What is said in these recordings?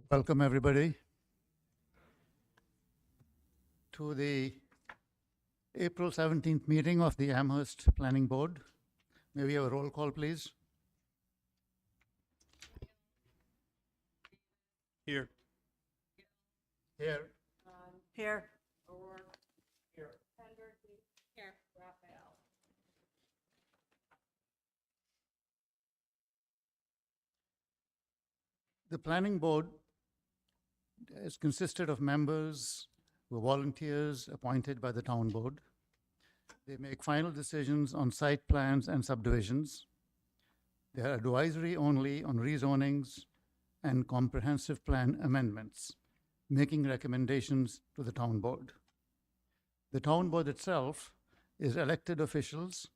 Welcome, everybody, to the April 17th meeting of the Amherst Planning Board. May we have a roll call, please? Here. Here. Here. Here. Here. Raphael. The Planning Board is consisted of members who are volunteers appointed by the Town Board. They make final decisions on site plans and subdivisions. They are advisory only on rezonings and comprehensive plan amendments, making recommendations to the Town Board. The Town Board itself is elected officials.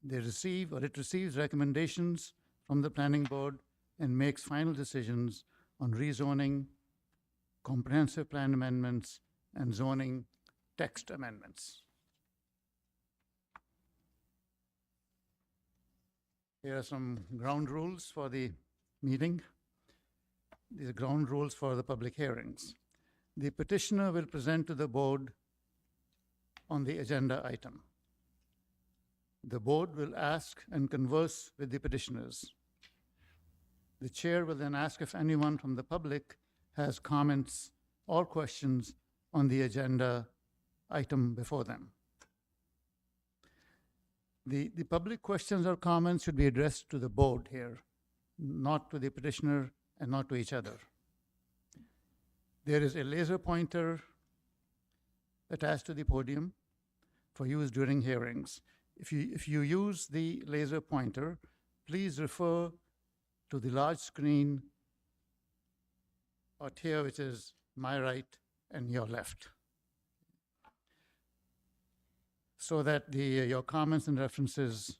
It receives recommendations from the Planning Board and makes final decisions on rezoning, comprehensive plan amendments, and zoning text amendments. Here are some ground rules for the meeting. These are ground rules for the public hearings. The petitioner will present to the board on the agenda item. The board will ask and converse with the petitioners. The chair will then ask if anyone from the public has comments or questions on the agenda item before them. The public questions or comments should be addressed to the board here, not to the petitioner and not to each other. There is a laser pointer attached to the podium for use during hearings. If you use the laser pointer, please refer to the large screen out here, which is my right and your left, so that your comments and references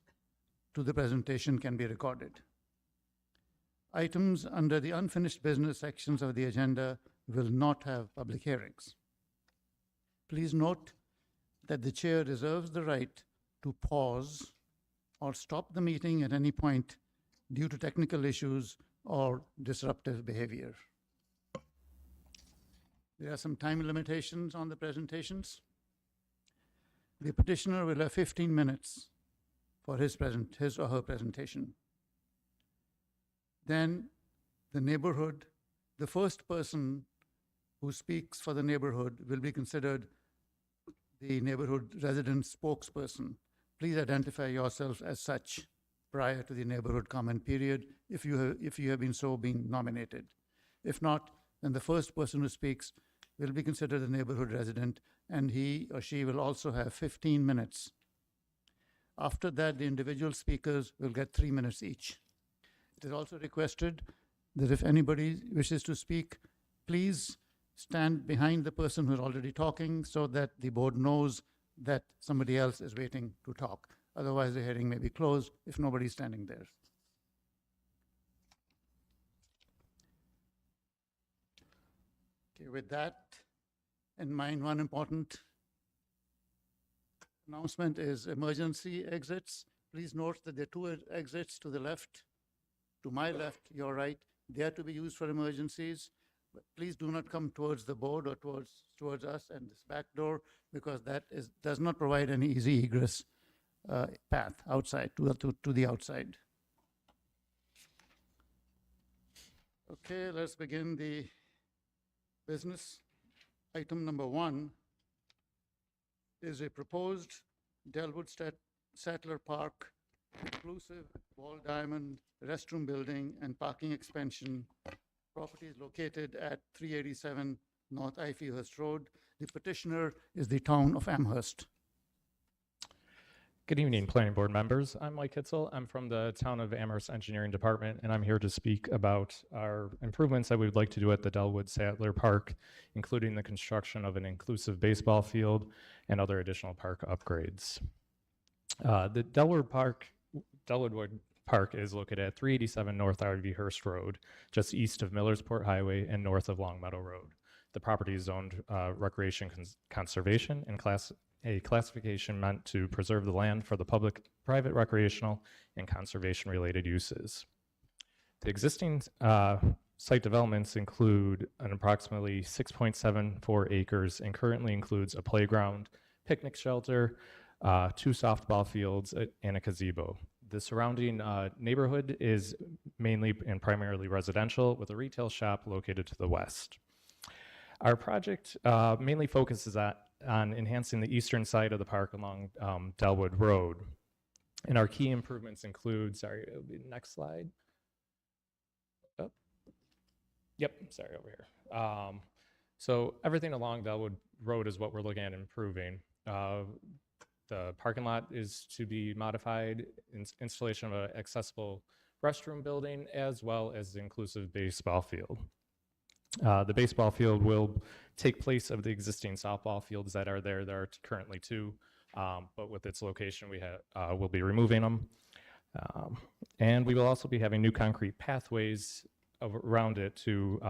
to the presentation can be recorded. Items under the unfinished business sections of the agenda will not have public hearings. Please note that the chair reserves the right to pause or stop the meeting at any point due to technical issues or disruptive behavior. There are some time limitations on the presentations. The petitioner will have 15 minutes for his or her presentation. Then the first person who speaks for the neighborhood will be considered the neighborhood resident spokesperson. Please identify yourself as such prior to the neighborhood comment period if you have been nominated. If not, then the first person who speaks will be considered a neighborhood resident, and he or she will also have 15 minutes. After that, the individual speakers will get 3 minutes each. It is also requested that if anybody wishes to speak, please stand behind the person who is already talking so that the board knows that somebody else is waiting to talk. Otherwise, the hearing may be closed if nobody's standing there. Okay, with that in mind, one important announcement is emergency exits. Please note that there are two exits to the left, to my left, your right. They are to be used for emergencies. But please do not come towards the board or towards us and this back door, because that does not provide any easy egress path outside to the outside. Okay, let's begin the business. Item number 1 is a proposed Delwood Sattler Park inclusive wall diamond restroom building and parking expansion. Property is located at 387 North Ifyhurst Road. The petitioner is the town of Amherst. Good evening, Planning Board members. I'm Mike Hitzel. I'm from the Town of Amherst Engineering Department, and I'm here to speak about our improvements that we would like to do at the Dellwood Sattler Park, including the construction of an inclusive baseball field and other additional park upgrades. The Dellwood Park is located at 387 North Amherst Road, just east of Millersport Highway and north of Long Meadow Road. The property is zoned recreation conservation and a classification meant to preserve the land for the public, private, recreational, and conservation-related uses. The existing site developments include an approximately 6.74 acres and currently includes a playground, picnic shelter, 2 softball fields, and a gazebo. The surrounding neighborhood is mainly and primarily residential with a retail shop located to the west. Our project mainly focuses on enhancing the eastern side of the park along Dellwood Road. And our key improvements include, sorry, it'll be the next slide. Oh. Yep, sorry, over here. So everything along Dellwood Road is what we're looking at improving. The parking lot is to be modified, installation of an accessible restroom building, as well as the inclusive baseball field. The baseball field will take place of the existing softball fields that are there. There are currently 2, but with its location, we'll be removing them. And we will also be having new concrete pathways around it to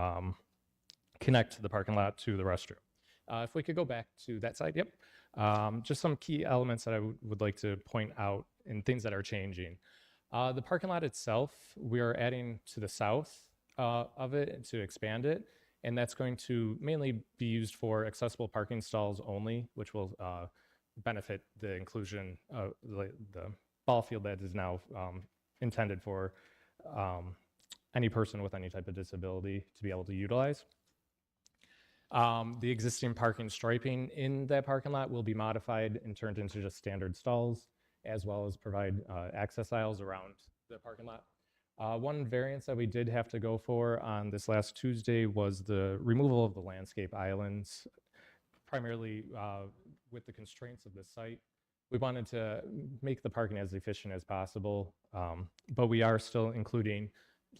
connect the parking lot to the restroom. If we could go back to that side, yep. Just some key elements that I would like to point out and things that are changing. The parking lot itself, we are adding to the south of it to expand it, and that's going to mainly be used for accessible parking stalls only, which will benefit the inclusion of the ball field that is now intended for any person with any type of disability to be able to utilize. The existing parking striping in that parking lot will be modified and turned into just standard stalls, as well as provide access aisles around the parking lot. One variance that we did have to go for on this last Tuesday was the removal of the landscape islands, primarily with the constraints of the site. We wanted to make the parking as efficient as possible, but we are still including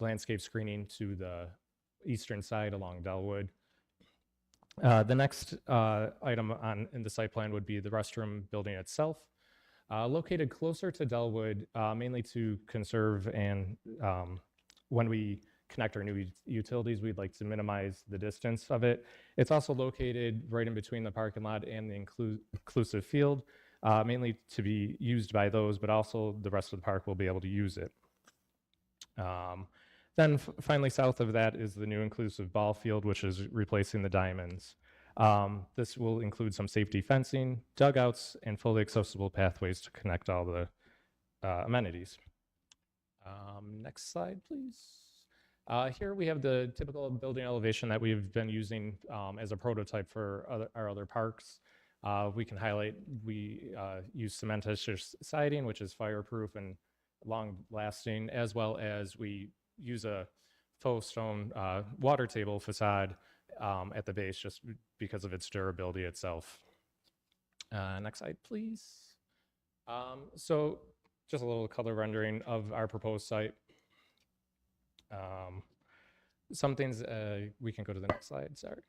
landscape screening to the eastern side along Dellwood. The next item in the site plan would be the restroom building itself. Located closer to Dellwood, mainly to conserve and when we connect our new utilities, we'd like to minimize the distance of it. It's also located right in between the parking lot and the inclusive field, mainly to be used by those, but also the rest of the park will be able to use it. Then finally, south of that is the new inclusive ball field, which is replacing the diamonds. This will include some safety fencing, dugouts, and fully accessible pathways to connect all the amenities. Next slide, please. Here we have the typical building elevation that we've been using as a prototype for our other parks. We can highlight, we use cementitious siding, which is fireproof and long-lasting, as well as we use a faux stone water table facade at the base just because of its durability itself. Next slide, please. So just a little color rendering of our proposed site. Some things, we can go to the next slide, sorry.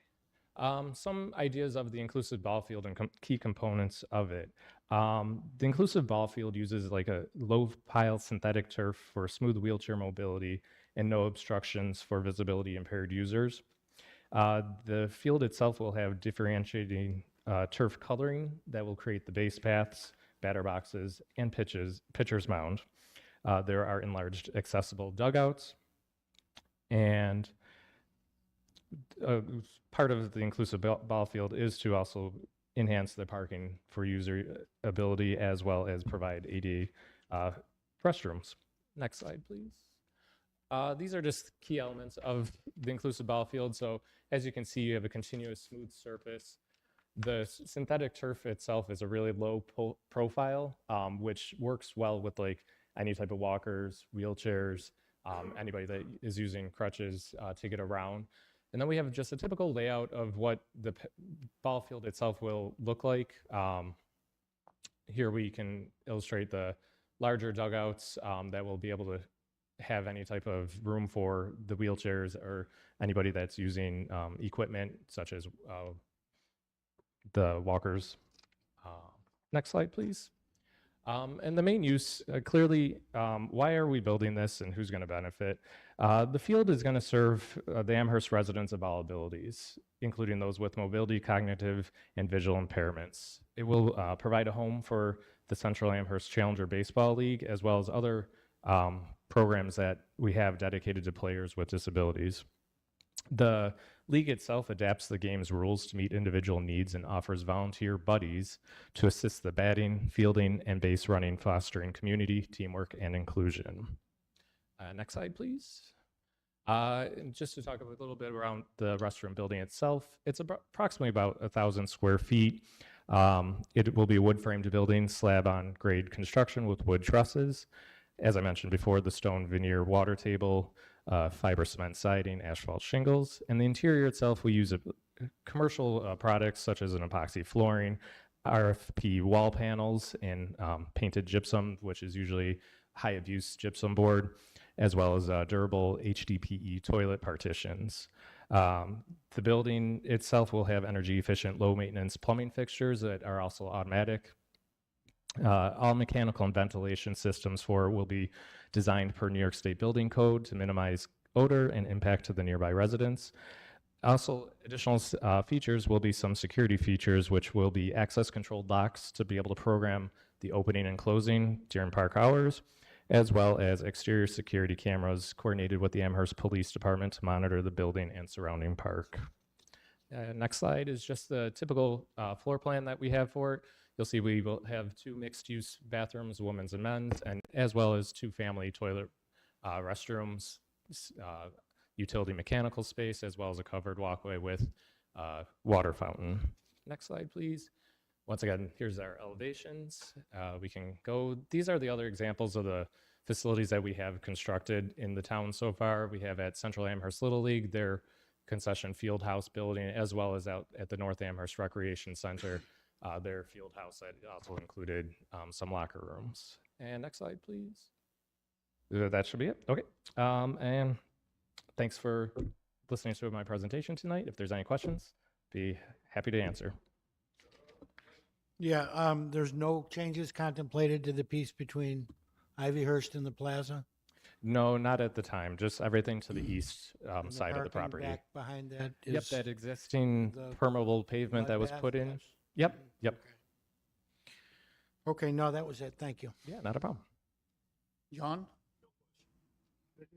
Some ideas of the inclusive ball field and key components of it. The inclusive ball field uses like a low pile synthetic turf for smooth wheelchair mobility and no obstructions for visibility impaired users. The field itself will have differentiating turf coloring that will create the base paths, batter boxes, and pitcher's mound. There are enlarged accessible dugouts, and part of the inclusive ball field is to also enhance the parking for user ability as well as provide ADA restrooms. Next slide, please. These are just key elements of the inclusive ball field. So as you can see, you have a continuous smooth surface. The synthetic turf itself is a really low profile, which works well with like any type of walkers, wheelchairs, anybody that is using crutches to get around. And then we have just a typical layout of what the ball field itself will look like. here we can illustrate the larger dugouts that will be able to have any type of room for the wheelchairs or anybody that's using equipment such as the walkers. Next slide, please. And the main use, clearly, why are we building this and who's going to benefit? The field is going to serve the Amherst residents of all abilities, including those with mobility, cognitive, and visual impairments. It will provide a home for the Central Amherst Challenger Baseball League, as well as other programs that we have dedicated to players with disabilities. The league itself adapts the game's rules to meet individual needs and offers volunteer buddies to assist the batting, fielding, and base running, fostering community, teamwork, and inclusion. Next slide, please. And just to talk a little bit around the restroom building itself, it's approximately about 1,000 square feet. It will be a wood-framed building, slab-on-grade construction with wood trusses. As I mentioned before, the stone veneer water table, fiber cement siding, asphalt shingles, and the interior itself, we use commercial products such as an epoxy flooring, RFP wall panels, and painted gypsum, which is usually high abuse gypsum board, as well as durable HDPE toilet partitions. The building itself will have energy efficient, low maintenance plumbing fixtures that are also automatic. All mechanical and ventilation systems for it will be designed per New York State Building Code to minimize odor and impact to the nearby residents. Also, additional features will be some security features, which will be access controlled locks to be able to program the opening and closing during park hours, as well as exterior security cameras coordinated with the Amherst Police Department to monitor the building and surrounding park. Next slide is just the typical floor plan that we have for it. You'll see we will have 2 mixed-use bathrooms, women's and men's, and as well as 2 family toilet restrooms, utility mechanical space, as well as a covered walkway with water fountain. Next slide, please. Once again, here's our elevations. We can go. These are the other examples of the facilities that we have constructed in the town so far. We have at Central Amherst Little League, their concession field house building, as well as out at the North Amherst Recreation Center, their field house that also included some locker rooms. And next slide, please. That should be it. Okay. And thanks for listening to my presentation tonight. If there's any questions, be happy to answer. Yeah, there's no changes contemplated to the piece between Ivyhurst and the plaza? No, not at the time. Just everything to the east And side of the parking property. Back behind that is. Yep, that existing the permeable pavement that was bloodbath, put in. yes. Yep, yep. Okay, no, that was it. Thank you. Yeah, not a problem. John? This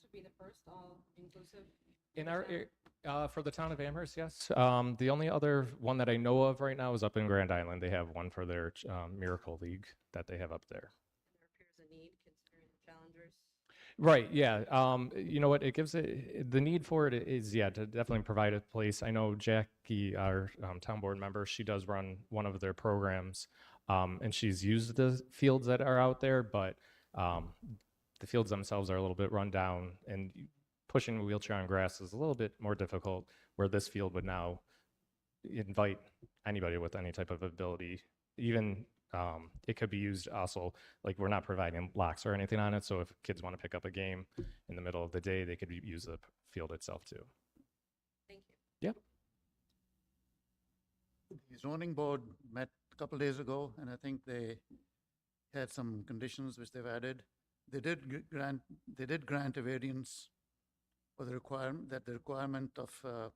would be the first all-inclusive? In our, for the town of Amherst, yes. The only other one that I know of right now is up in Grand Island. They have one for their Miracle League that they have up there. There appears a need considering the challengers. Right, yeah. You know what, it gives it, the need for it is, yeah, to definitely provide a place. I know Jackie, our town board member, she does run one of their programs, and she's used the fields that are out there, but the fields themselves are a little bit run down, and pushing a wheelchair on grass is a little bit more difficult, where this field would now invite anybody with any type of ability. Even it could be used also, like we're not providing locks or anything on it, so if kids want to pick up a game in the middle of the day, they could use the field itself too. Thank you. Yep. The zoning board met a couple days ago, and I think they had some conditions which they've added. They did grant a variance for the requirement of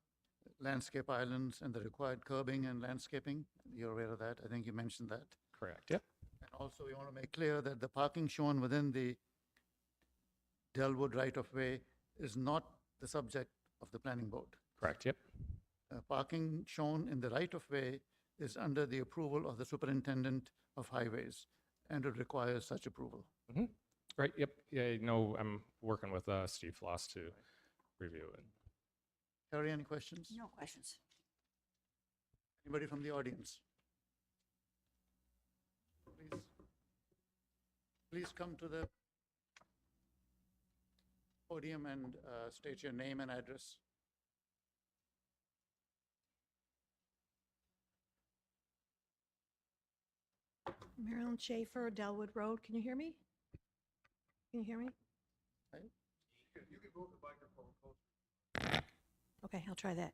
landscape islands and the required curbing and landscaping. You're aware of that? I think you mentioned that. Correct, yep. And also, we want to make clear that the parking shown within the Delwood right-of-way is not the subject of the planning board. Correct, yep. Parking shown in the right-of-way is under the approval of the superintendent of highways, and it requires such approval. Mm-hmm. Right, yep. Yeah, no, I'm working with Steve Floss to review it. Terry, any questions? No questions. Anybody from the audience? Please come to the podium and state your name and address. Marilyn Schaefer, Delwood Road. Can you hear me? Can you hear me? Okay, I'll try that.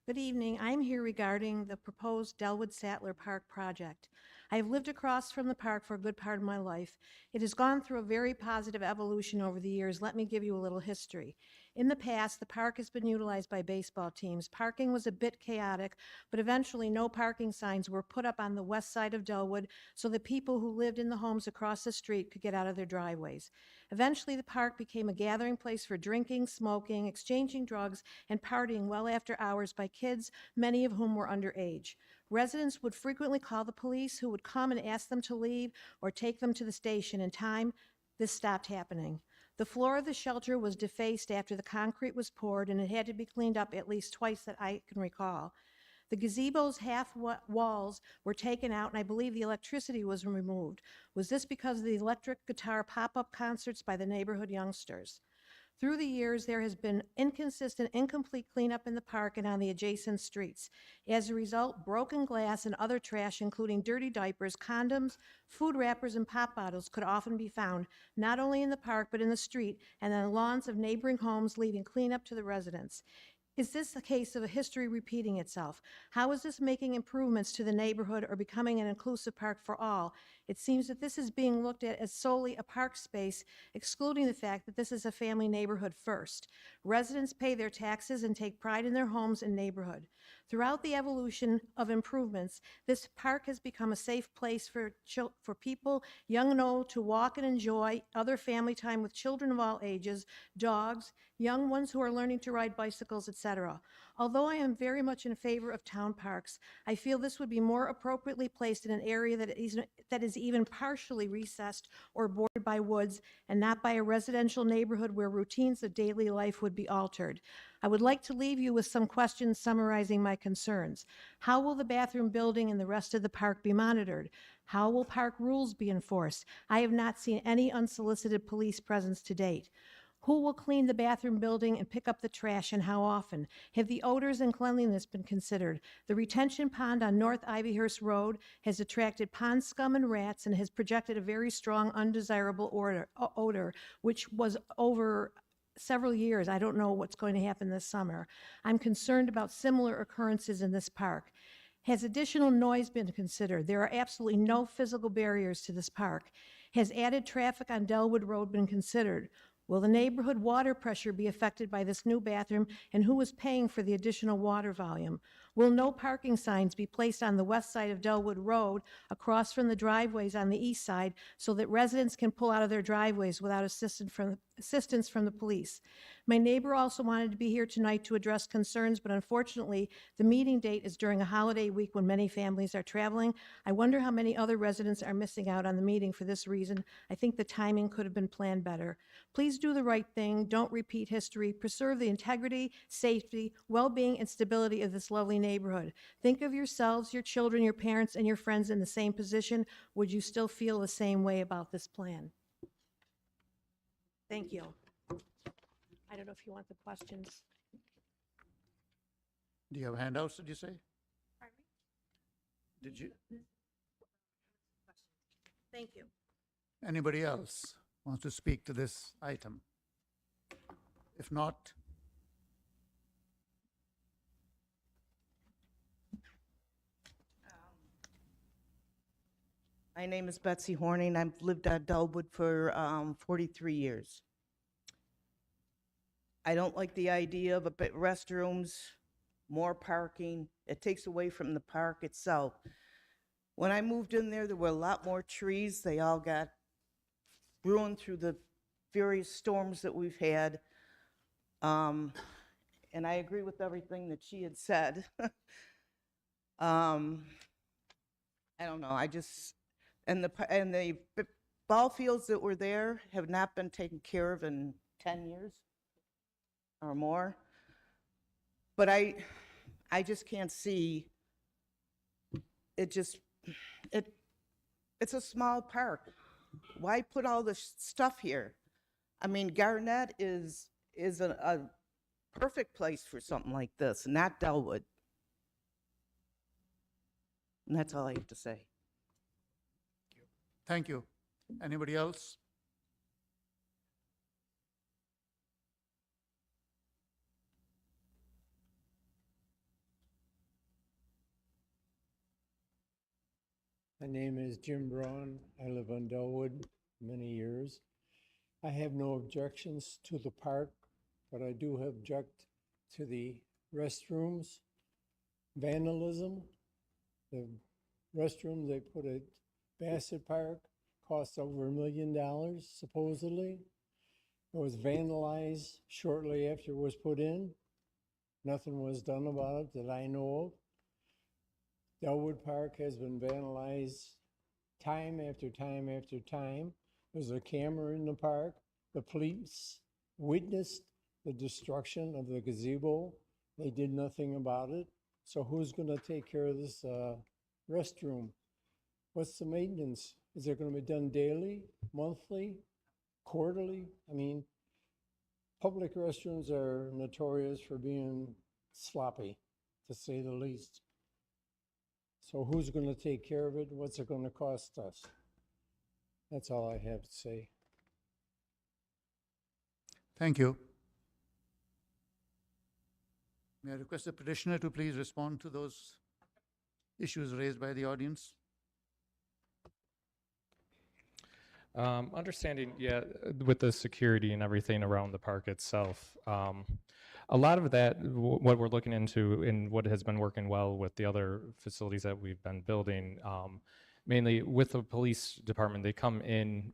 Good evening. I'm here regarding the proposed Delwood Sattler Park project. I have lived across from the park for a good part of my life. It has gone through a very positive evolution over the years. Let me give you a little history. In the past, the park has been utilized by baseball teams. Parking was a bit chaotic, but eventually no parking signs were put up on the west side of Delwood so that people who lived in the homes across the street could get out of their driveways. Eventually, the park became a gathering place for drinking, smoking, exchanging drugs, and partying well after hours by kids, many of whom were underage. Residents would frequently call the police, who would come and ask them to leave or take them to the station. In time, this stopped happening. The floor of the shelter was defaced after the concrete was poured, and it had to be cleaned up at least twice that I can recall. The gazebo's walls were taken out, and I believe the electricity was removed. Was this because of the electric guitar pop-up concerts by the neighborhood youngsters? Through the years, there has been inconsistent, incomplete cleanup in the park and on the adjacent streets. As a result, broken glass and other trash, including dirty diapers, condoms, food wrappers, and pop bottles, could often be found, not only in the park, but in the street and on the lawns of neighboring homes, leaving cleanup to the residents. Is this a case of a history repeating itself? How is this making improvements to the neighborhood or becoming an inclusive park for all? It seems that this is being looked at as solely a park space, excluding the fact that this is a family neighborhood first. Residents pay their taxes and take pride in their homes and neighborhood. Throughout the evolution of improvements, this park has become a safe place for people, young and old, to walk and enjoy other family time with children of all ages, dogs, young ones who are learning to ride bicycles, etc. Although I am very much in favor of town parks, I feel this would be more appropriately placed in an area that is even partially recessed or bordered by woods, and not by a residential neighborhood where routines of daily life would be altered. I would like to leave you with some questions summarizing my concerns. How will the bathroom building and the rest of the park be monitored? How will park rules be enforced? I have not seen any unsolicited police presence to date. Who will clean the bathroom building and pick up the trash, and how often? Have the odors and cleanliness been considered? The retention pond on North Ivyhurst Road has attracted pond scum and rats and has projected a very strong undesirable odor, which was over several years. I don't know what's going to happen this summer. I'm concerned about similar occurrences in this park. Has additional noise been considered? There are absolutely no physical barriers to this park. Has added traffic on Delwood Road been considered? Will the neighborhood water pressure be affected by this new bathroom, and who is paying for the additional water volume? Will no parking signs be placed on the west side of Delwood Road across from the driveways on the east side so that residents can pull out of their driveways without assistance from the police? My neighbor also wanted to be here tonight to address concerns, but unfortunately, the meeting date is during a holiday week when many families are traveling. I wonder how many other residents are missing out on the meeting for this reason. I think the timing could have been planned better. Please do the right thing. Don't repeat history. Preserve the integrity, safety, well-being, and stability of this lovely neighborhood. Think of yourselves, your children, your parents, and your friends in the same position. Would you still feel the same way about this plan? Thank you. I don't know if you want the questions. Do you have handouts, did you say? Pardon me? Did you? Thank you. Anybody else wants to speak to this item? If not, My name is Betsy Horning. I've lived at Delwood for 43 years. I don't like the idea of a bit restrooms, more parking. It takes away from the park itself. When I moved in there were a lot more trees. They all got ruined through the various storms that we've had. And I agree with everything that she had said. I don't know, and the ball fields that were there have not been taken care of in 10 years or more. But I just can't see, it's a small park. Why put all this stuff here? I mean, Garnett is a perfect place for something like this, not Delwood. And that's all I have to say. Thank you. Anybody else? My name is Jim Braun. I live on Delwood many years. I have no objections to the park, but I do object to the restrooms, vandalism. The restroom they put at Bassett Park cost over $1 million, supposedly. It was vandalized shortly after it was put in. Nothing was done about it that I know of. Delwood Park has been vandalized time after time after time. There's a camera in the park. The police witnessed the destruction of the gazebo. They did nothing about it. So who's going to take care of this restroom? What's the maintenance? Is it going to be done daily, monthly, quarterly? I mean, public restrooms are notorious for being sloppy, to say the least. So who's going to take care of it? What's it going to cost us? That's all I have to say. Thank you. May I request the petitioner to please respond to those issues raised by the audience? Understanding, yeah, with the security and everything around the park itself, a lot of that, what we're looking into and what has been working well with the other facilities that we've been building, mainly with the police department, they come in,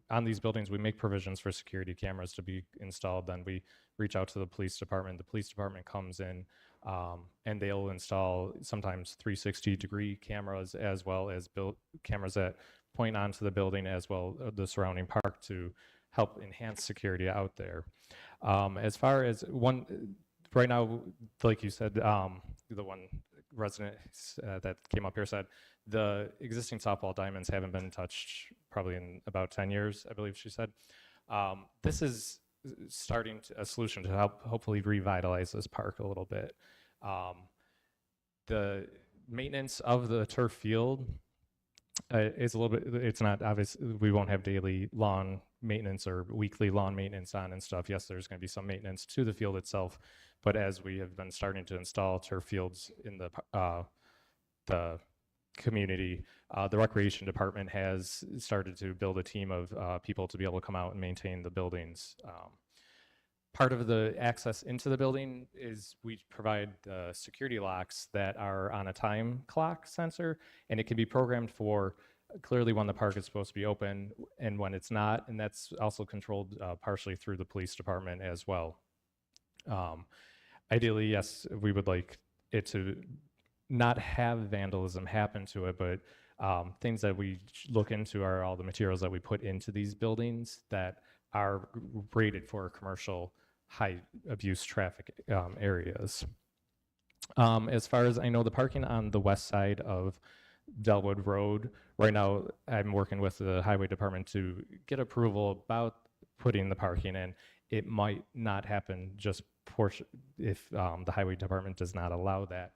on these buildings, we make provisions for security cameras to be installed, then we reach out to the police department comes in, and they'll install sometimes 360-degree cameras as well as cameras that point onto the building as well the surrounding park to help enhance security out there. As far as right now, like you said, the one resident that came up here said, the existing softball diamonds haven't been touched probably in about 10 years, I believe she said. This is starting a solution to help hopefully revitalize this park a little bit. The maintenance of the turf field is a little bit, it's not obvious, we won't have daily lawn maintenance or weekly lawn maintenance on and stuff. Yes, there's going to be some maintenance to the field itself, but as we have been starting to install turf fields in the community, the recreation department has started to build a team of people to be able to come out and maintain the buildings. Part of the access into the building is we provide security locks that are on a time clock sensor, and it can be programmed for clearly when the park is supposed to be open and when it's not, and that's also controlled partially through the police department as well. Ideally, yes, we would like it to not have vandalism happen to it, but things that we look into are all the materials that we put into these buildings that are rated for commercial high abuse traffic areas. As far as I know, the parking on the west side of Delwood Road, right now I'm working with the highway department to get approval about putting the parking in. It might not happen just if the highway department does not allow that.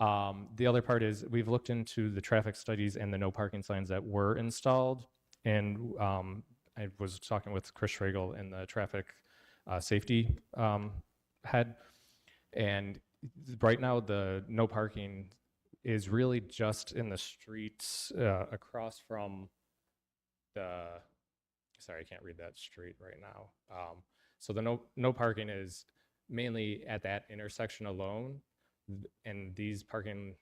The other part is we've looked into the traffic studies and the no parking signs that were installed, and I was talking with Chris Schragle in the traffic safety head, and right now the no parking is really just in the streets across from the, sorry, I can't read that street right now. So the no parking is mainly at that intersection alone, and these parking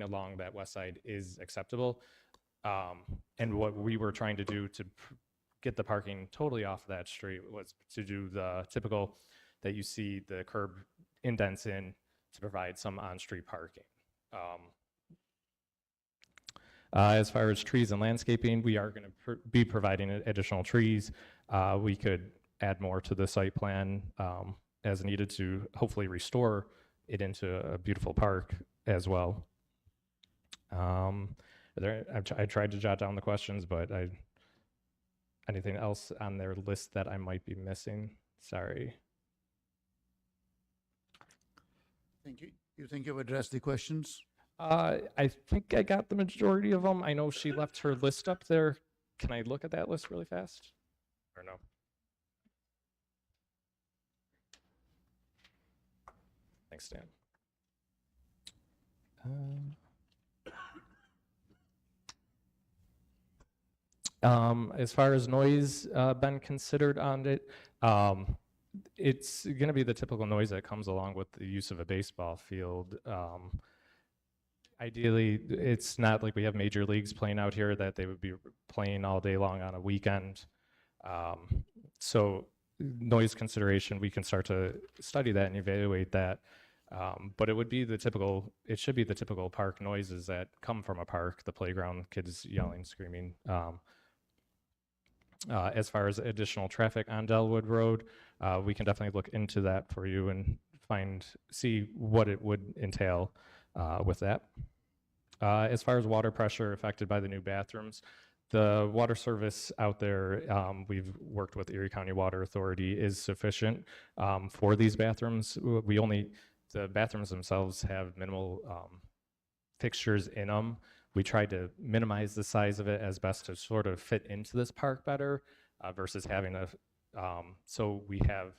along that west side is acceptable. And what we were trying to do to get the parking totally off of that street was to do the typical that you see the curb indents in to provide some on-street parking. As far as trees and landscaping, we are going to be providing additional trees. We could add more to the site plan as needed to hopefully restore it into a beautiful park as well. I tried to jot down the questions, but anything else on their list that I might be missing? Sorry. You think you've addressed the questions? I think I got the majority of them. I know she left her list up there Can I look at that list really fast? Or no? Thanks, Dan. As far as noise been considered on it, it's going to be the typical noise that comes along with the use of a baseball field. Ideally, it's not like we have major leagues playing out here that they would be playing all day long on a weekend. So noise consideration, we can start to study that and evaluate that. But it should be the typical park noises that come from a park, the playground, kids yelling, screaming. As far as additional traffic on Delwood Road, we can definitely look into that for you and see what it would entail with that. As far as water pressure affected by the new bathrooms, the water service out there, we've worked with Erie County Water Authority, is sufficient for these bathrooms. The bathrooms themselves have minimal fixtures in them. We tried to minimize the size of it as best to sort of fit into this park better versus having so we have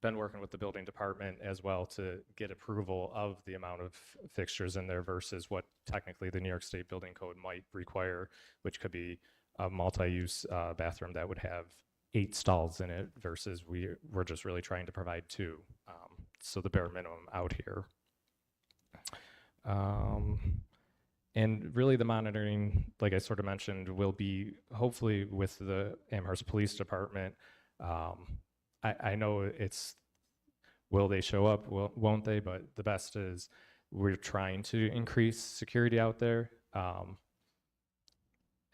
been working with the building department as well to get approval of the amount of fixtures in there versus what technically the New York State Building Code might require, which could be a multi-use bathroom that would have 8 stalls in it versus we're just really trying to provide 2. So the bare minimum out here. And really the monitoring, like I sort of mentioned, will be hopefully with the Amherst Police Department. I know will they show up, won't they? But the best is we're trying to increase security out there. And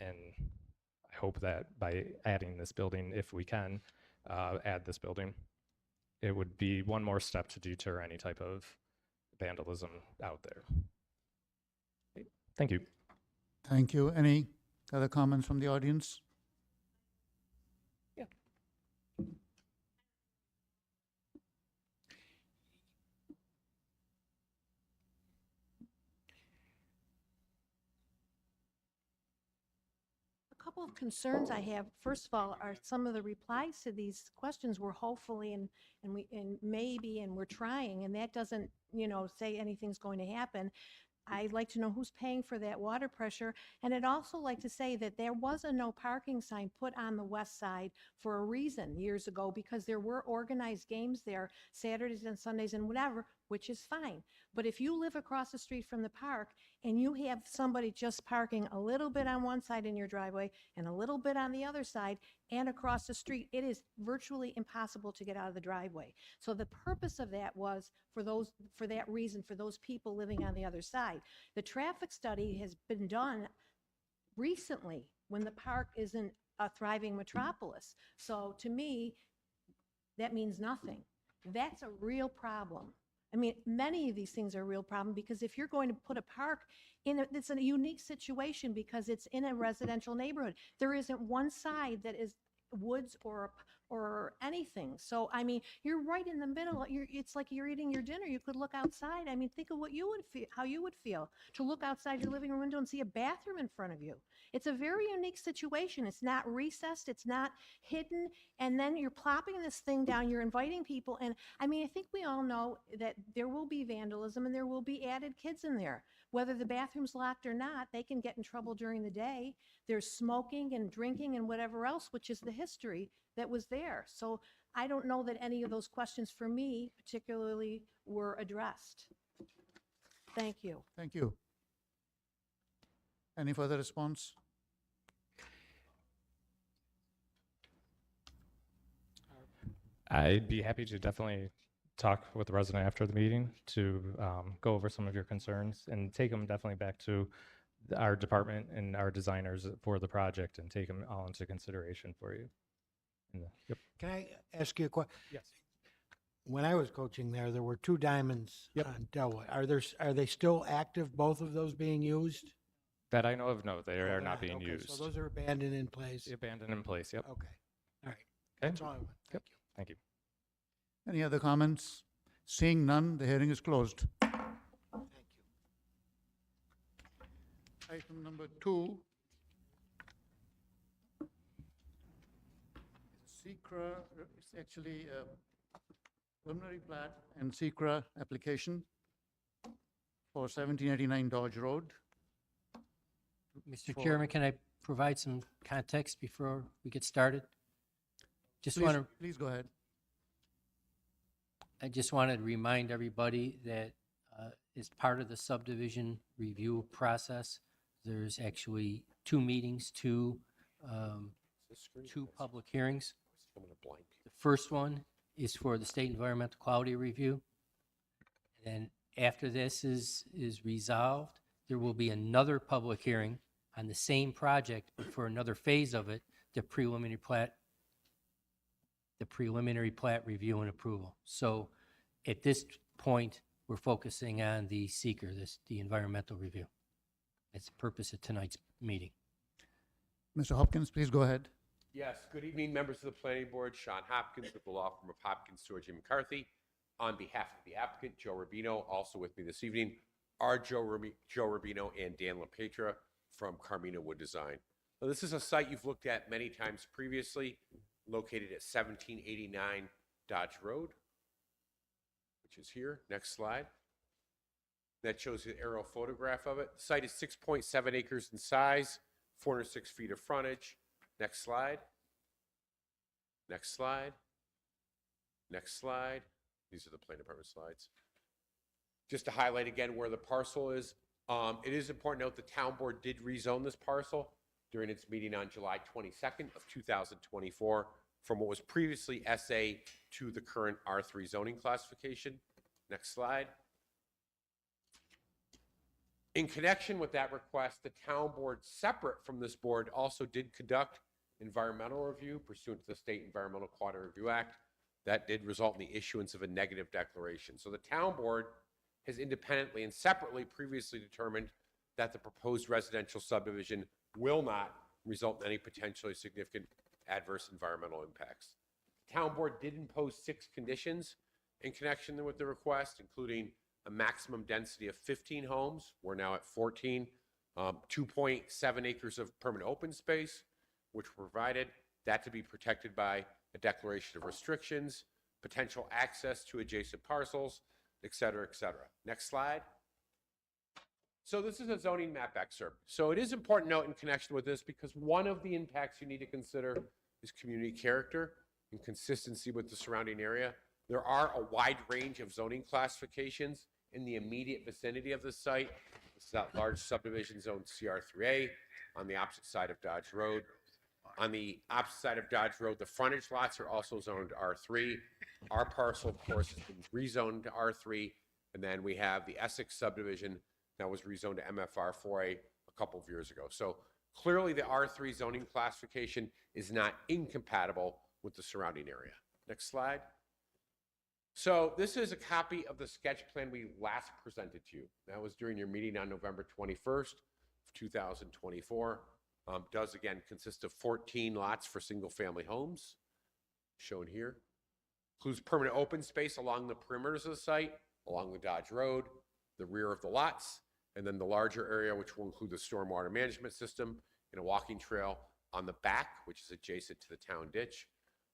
I hope that by adding this building, if we can add this building, it would be one more step to deter any type of vandalism out there. Thank you. Thank you. Any other comments from the audience? Yeah. A couple of concerns I have, first of all, are some of the replies to these questions were hopefully and maybe, and we're trying, and that doesn't, say anything's going to happen. I'd like to know who's paying for that water pressure. And I'd also like to say that there was a no parking sign put on the west side for a reason years ago, because there were organized games there, Saturdays and Sundays and whatever, which is fine. But if you live across the street from the park and you have somebody just parking a little bit on one side in your driveway and a little bit on the other side and across the street, it is virtually impossible to get out of the driveway. So the purpose of that was for that reason, for those people living on the other side. The traffic study has been done recently when the park isn't a thriving metropolis. So to me, that means nothing. That's a real problem. I mean, many of these things are a real problem, because if you're going to put a park it's a unique situation because it's in a residential neighborhood. There isn't one side that is woods or anything. So, I mean, you're right in the middle. It's like you're eating your dinner. You could look outside. I mean, think of what you would feel, how you would feel to look outside your living room window and see a bathroom in front of you. It's a very unique situation. It's not recessed. It's not hidden. And then you're plopping this thing down. You're inviting people. And I mean, I think we all know that there will be vandalism and there will be added kids in there. Whether the bathroom's locked or not, they can get in trouble during the day. There's smoking and drinking and whatever else, which is the history that was there. So I don't know that any of those questions for me particularly were addressed. Thank you. Thank you. Any further response? I'd be happy to definitely talk with the resident after the meeting to go over some of your concerns and take them definitely back to our department and our designers for the project and take them all into consideration for you. Yep. Can I ask you a question? Yes. When I was coaching there were 2 diamonds Yep. on Delwood. Are they still active, both of those being used? That I know of, no, they Oh, are they're not being Okay, used. So those are abandoned in place? Abandoned in place, yep. Okay, all right. Okay. That's all I want. Yep. Thank you. Thank you. Any other comments? Seeing none, the hearing is closed. Thank you. Item number 2 SECRA, it's actually a preliminary plat and SECRA application for 1789 Dodge Road. Mr. For- Chairman, can I provide some context before we get started? Just Please, want to, please go ahead. I just wanted to remind everybody that as part of the subdivision review process, there's actually two meetings, two public hearings. The first one is for the State Environmental Quality Review. And after this is resolved, there will be another public hearing on the same project, but for another phase of it, the preliminary plat review and approval. So at this point, we're focusing on the seeker, the environmental review. That's the purpose of tonight's meeting. Mr. Hopkins, please go ahead. Yes, good evening, members of the planning board. Sean Hopkins with the law firm of Hopkins, George and McCarthy. On behalf of the applicant, Joe Rubino, also with me this evening, are Joe Rubino and Dan LaPetra from Carmina Wood Design. Now, this is a site you've looked at many times previously, located at 1789 Dodge Road, which is here. Next slide. That shows you an aerial photograph of it. The site is 6.7 acres in size, 406 feet of frontage. Next slide. Next slide. Next slide. These are the plan department slides. Just to highlight again where the parcel is, it is important to note the town board did rezone this parcel during its meeting on July 22nd of 2024 from what was previously SA to the current R3 zoning classification. Next slide. In connection with that request, the town board, separate from this board, also did conduct environmental review pursuant to the State Environmental Quality Review Act. That did result in the issuance of a negative declaration. So the town board has independently and separately previously determined that the proposed residential subdivision will not result in any potentially significant adverse environmental impacts. The town board did impose 6 conditions in connection with the request, including a maximum density of 15 homes. We're now at 14, 2.7 acres of permanent open space, which were provided, that to be protected by a declaration of restrictions, potential access to adjacent parcels, et cetera, et cetera. Next slide. So this is a zoning map excerpt. So it is important to note in connection with this because one of the impacts you need to consider is community character and consistency with the surrounding area. There are a wide range of zoning classifications in the immediate vicinity of the site. This is that large subdivision zone CR3A on the opposite side of Dodge Road. On the opposite side of Dodge Road, the frontage lots are also zoned R3. Our parcel, of course, has been rezoned to R3. And then we have the Essex subdivision that was rezoned to MFR4A a couple of years ago. So clearly the R3 zoning classification is not incompatible with the surrounding area. Next slide. So this is a copy of the sketch plan we last presented to you. That was during your meeting on November 21st, 2024. Does again consist of 14 lots for single family homes, shown here. Includes permanent open space along the perimeters of the site, along the Dodge Road, the rear of the lots, and then the larger area, which will include the stormwater management system and a walking trail on the back, which is adjacent to the town ditch.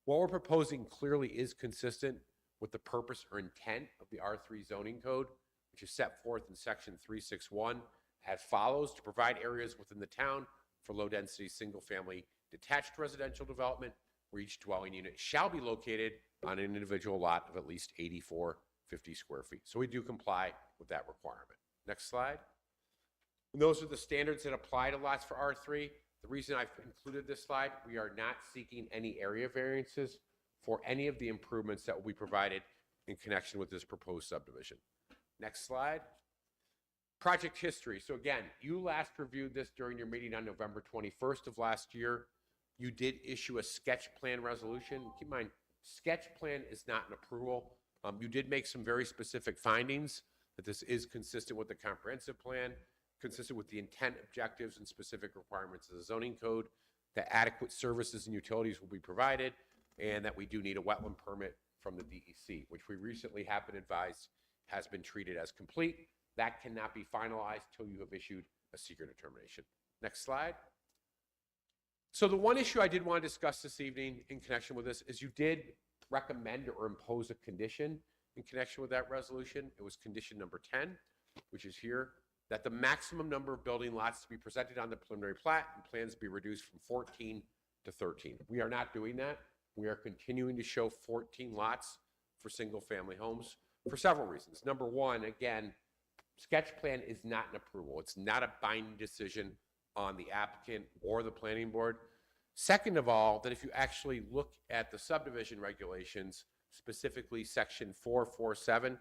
What we're proposing clearly is consistent with the purpose or intent of the R3 zoning code, which is set forth in section 361 as follows: to provide areas within the town for low-density, single-family detached residential development where each dwelling unit shall be located on an individual lot of at least 8450 square feet. So we do comply with that requirement. Next slide. And those are the standards that apply to lots for R3. The reason I've included this slide, we are not seeking any area variances for any of the improvements that will be provided in connection with this proposed subdivision. Next slide. Project history. So again, you last reviewed this during your meeting on November 21st of last year. You did issue a sketch plan resolution. Keep in mind, sketch plan is not an approval. You did make some very specific findings that this is consistent with the comprehensive plan, consistent with the intent, objectives, and specific requirements of the zoning code, that adequate services and utilities will be provided, and that we do need a wetland permit from the DEC, which we recently have been advised has been treated as complete. That cannot be finalized till you have issued a secret determination. Next slide. So the one issue I did want to discuss this evening in connection with this is you did recommend or impose a condition in connection with that resolution. It was condition number 10, which is here, that the maximum number of building lots to be presented on the preliminary plat and plans be reduced from 14 to 13. We are not doing that. We are continuing to show 14 lots for single-family homes for several reasons. Number one, again, sketch plan is not an approval. It's not a binding decision on the applicant or the planning board. Second of all, that if you actually look at the subdivision regulations, specifically section 447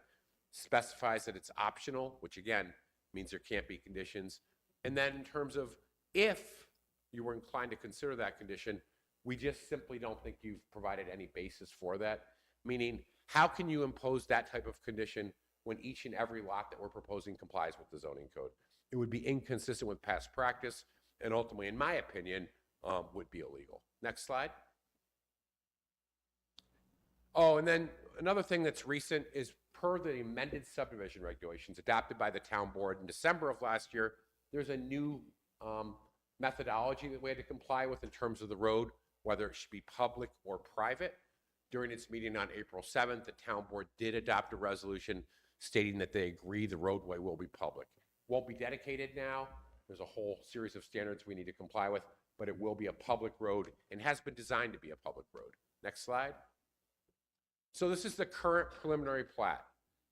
specifies that it's optional, which again means there can't be conditions. And then in terms of if you were inclined to consider that condition, we just simply don't think you've provided any basis for that. Meaning, how can you impose that type of condition when each and every lot that we're proposing complies with the zoning code? It would be inconsistent with past practice, and ultimately, in my opinion, would be illegal. Next slide. Oh, and then another thing that's recent is per the amended subdivision regulations adopted by the town board in December of last year, there's a new methodology that we had to comply with in terms of the road, whether it should be public or private. During its meeting on April 7th, the town board did adopt a resolution stating that they agree the roadway will be public. Won't be dedicated now. There's a whole series of standards we need to comply with, but it will be a public road and has been designed to be a public road. Next slide. So this is the current preliminary plat.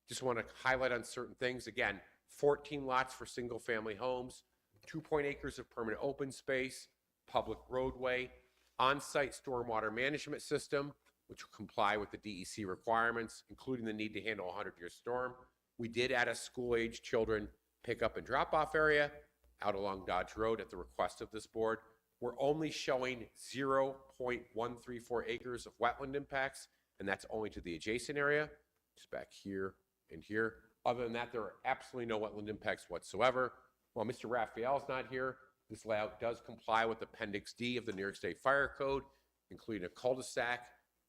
Just want to highlight on certain things. Again, 14 lots for single family homes, 2 acres of permanent open space, public roadway, on-site stormwater management system, which will comply with the DEC requirements, including the need to handle a 100-year storm. We did add a school-age children pickup and drop-off area out along Dodge Road at the request of this board. We're only showing 0.134 acres of wetland impacts, and that's only to the adjacent area, just back here and here. Other than that, there are absolutely no wetland impacts whatsoever. While Mr. Raphael's not here, this layout does comply with Appendix D of the New York State Fire Code, including a cul-de-sac,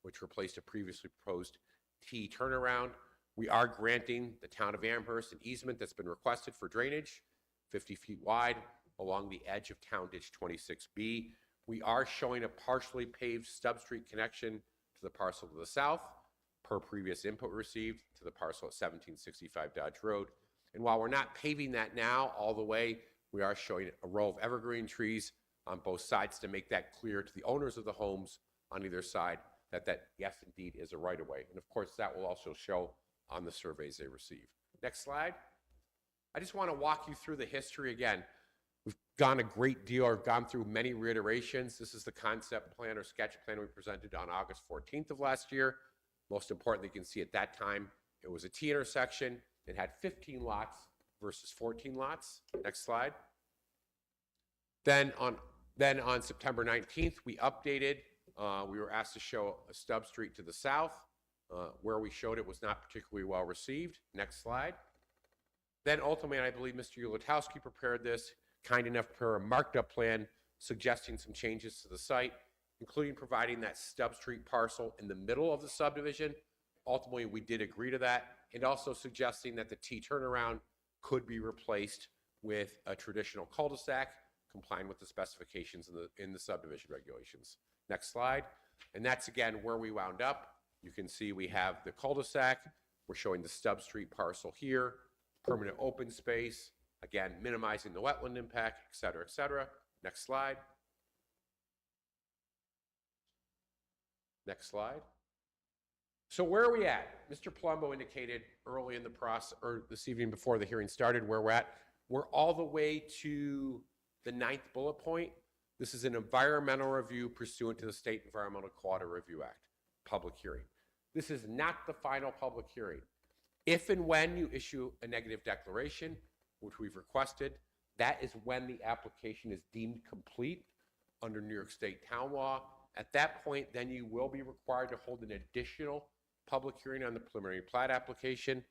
which replaced a previously proposed T turnaround. We are granting the town of Amherst an easement that's been requested for drainage, 50 feet wide, along the edge of Town Ditch 26B. We are showing a partially paved stub street connection to the parcel to the south, per previous input received, to the parcel at 1765 Dodge Road. And while we're not paving that now all the way, we are showing a row of evergreen trees on both sides to make that clear to the owners of the homes on either side that yes, indeed, is a right-of-way. And of course, that will also show on the surveys they receive. Next slide. I just want to walk you through the history again. We've gone a great deal, or gone through many reiterations. This is the concept plan or sketch plan we presented on August 14th of last year. Most importantly, you can see at that time, it was a T intersection. It had 15 lots versus 14 lots. Next slide. Then on September 19th, we updated. We were asked to show a stub street to the south. Where we showed it was not particularly well received. Next slide. Then ultimately, and I believe Mr. Ulatowski prepared this, kind enough to prepare a marked up plan suggesting some changes to the site, including providing that stub street parcel in the middle of the subdivision. Ultimately, we did agree to that, and also suggesting that the T turnaround could be replaced with a traditional cul-de-sac, complying with the specifications in the subdivision regulations. Next slide. And that's again where we wound up. You can see we have the cul-de-sac. We're showing the stub street parcel here, permanent open space, again, minimizing the wetland impact, et cetera, et cetera. Next slide. Next slide. So where are we at? Mr. Palumbo indicated early in the process, or this evening before the hearing started, where we're at. We're all the way to the 9th bullet point. This is an environmental review pursuant to the State Environmental Quality Review Act, public hearing. This is not the final public hearing. If and when you issue a negative declaration, which we've requested, that is when the application is deemed complete under New York State town law. At that point, then you will be required to hold an additional public hearing on the preliminary plat application.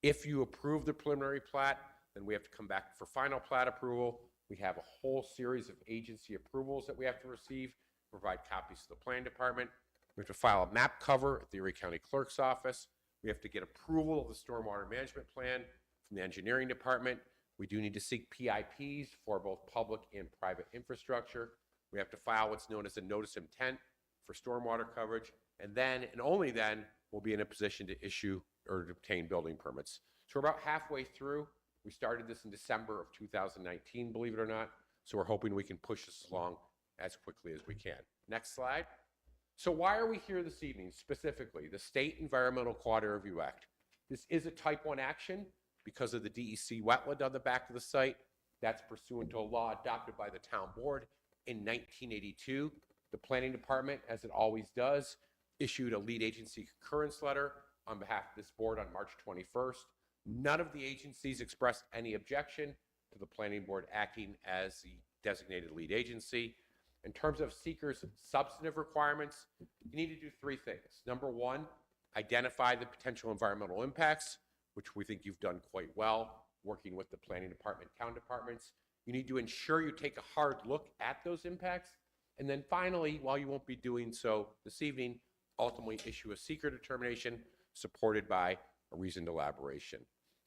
If you approve the preliminary plat, then we have to come back for final plat approval. We have a whole series of agency approvals that we have to receive, provide copies to the planning department. We have to file a map cover at the Erie County Clerk's office. We have to get approval of the stormwater management plan from the engineering department. We do need to seek PIPs for both public and private infrastructure. We have to file what's known as a notice of intent for stormwater coverage, and then, and only then, we'll be in a position to issue or to obtain building permits. So we're about halfway through. We started this in December of 2019, believe it or not, so we're hoping we can push this along as quickly as we can. Next slide. So why are we here this evening? Specifically, the State Environmental Quality Review Act. This is a type 1 action because of the DEC wetland on the back of the site. That's pursuant to a law adopted by the town board in 1982. The planning department, as it always does, issued a lead agency concurrence letter on behalf of this board on March 21st. None of the agencies expressed any objection to the planning board acting as the designated lead agency. In terms of seeker's substantive requirements, you need to do 3 things. Number 1, identify the potential environmental impacts, which we think you've done quite well, working with the planning department, town departments. You need to ensure you take a hard look at those impacts. And then finally, while you won't be doing so this evening, ultimately issue a seeker determination supported by a reasoned elaboration.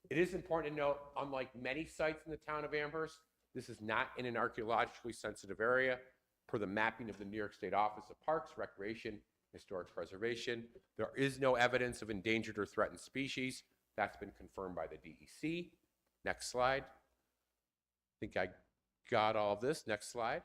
It is important to note, unlike many sites in the town of Amherst, this is not in an archaeologically sensitive area. Per the mapping of the New York State Office of Parks, Recreation, and Historic Preservation, there is no evidence of endangered or threatened species. That's been confirmed by the DEC. Next slide. I think I got all of this. Next slide.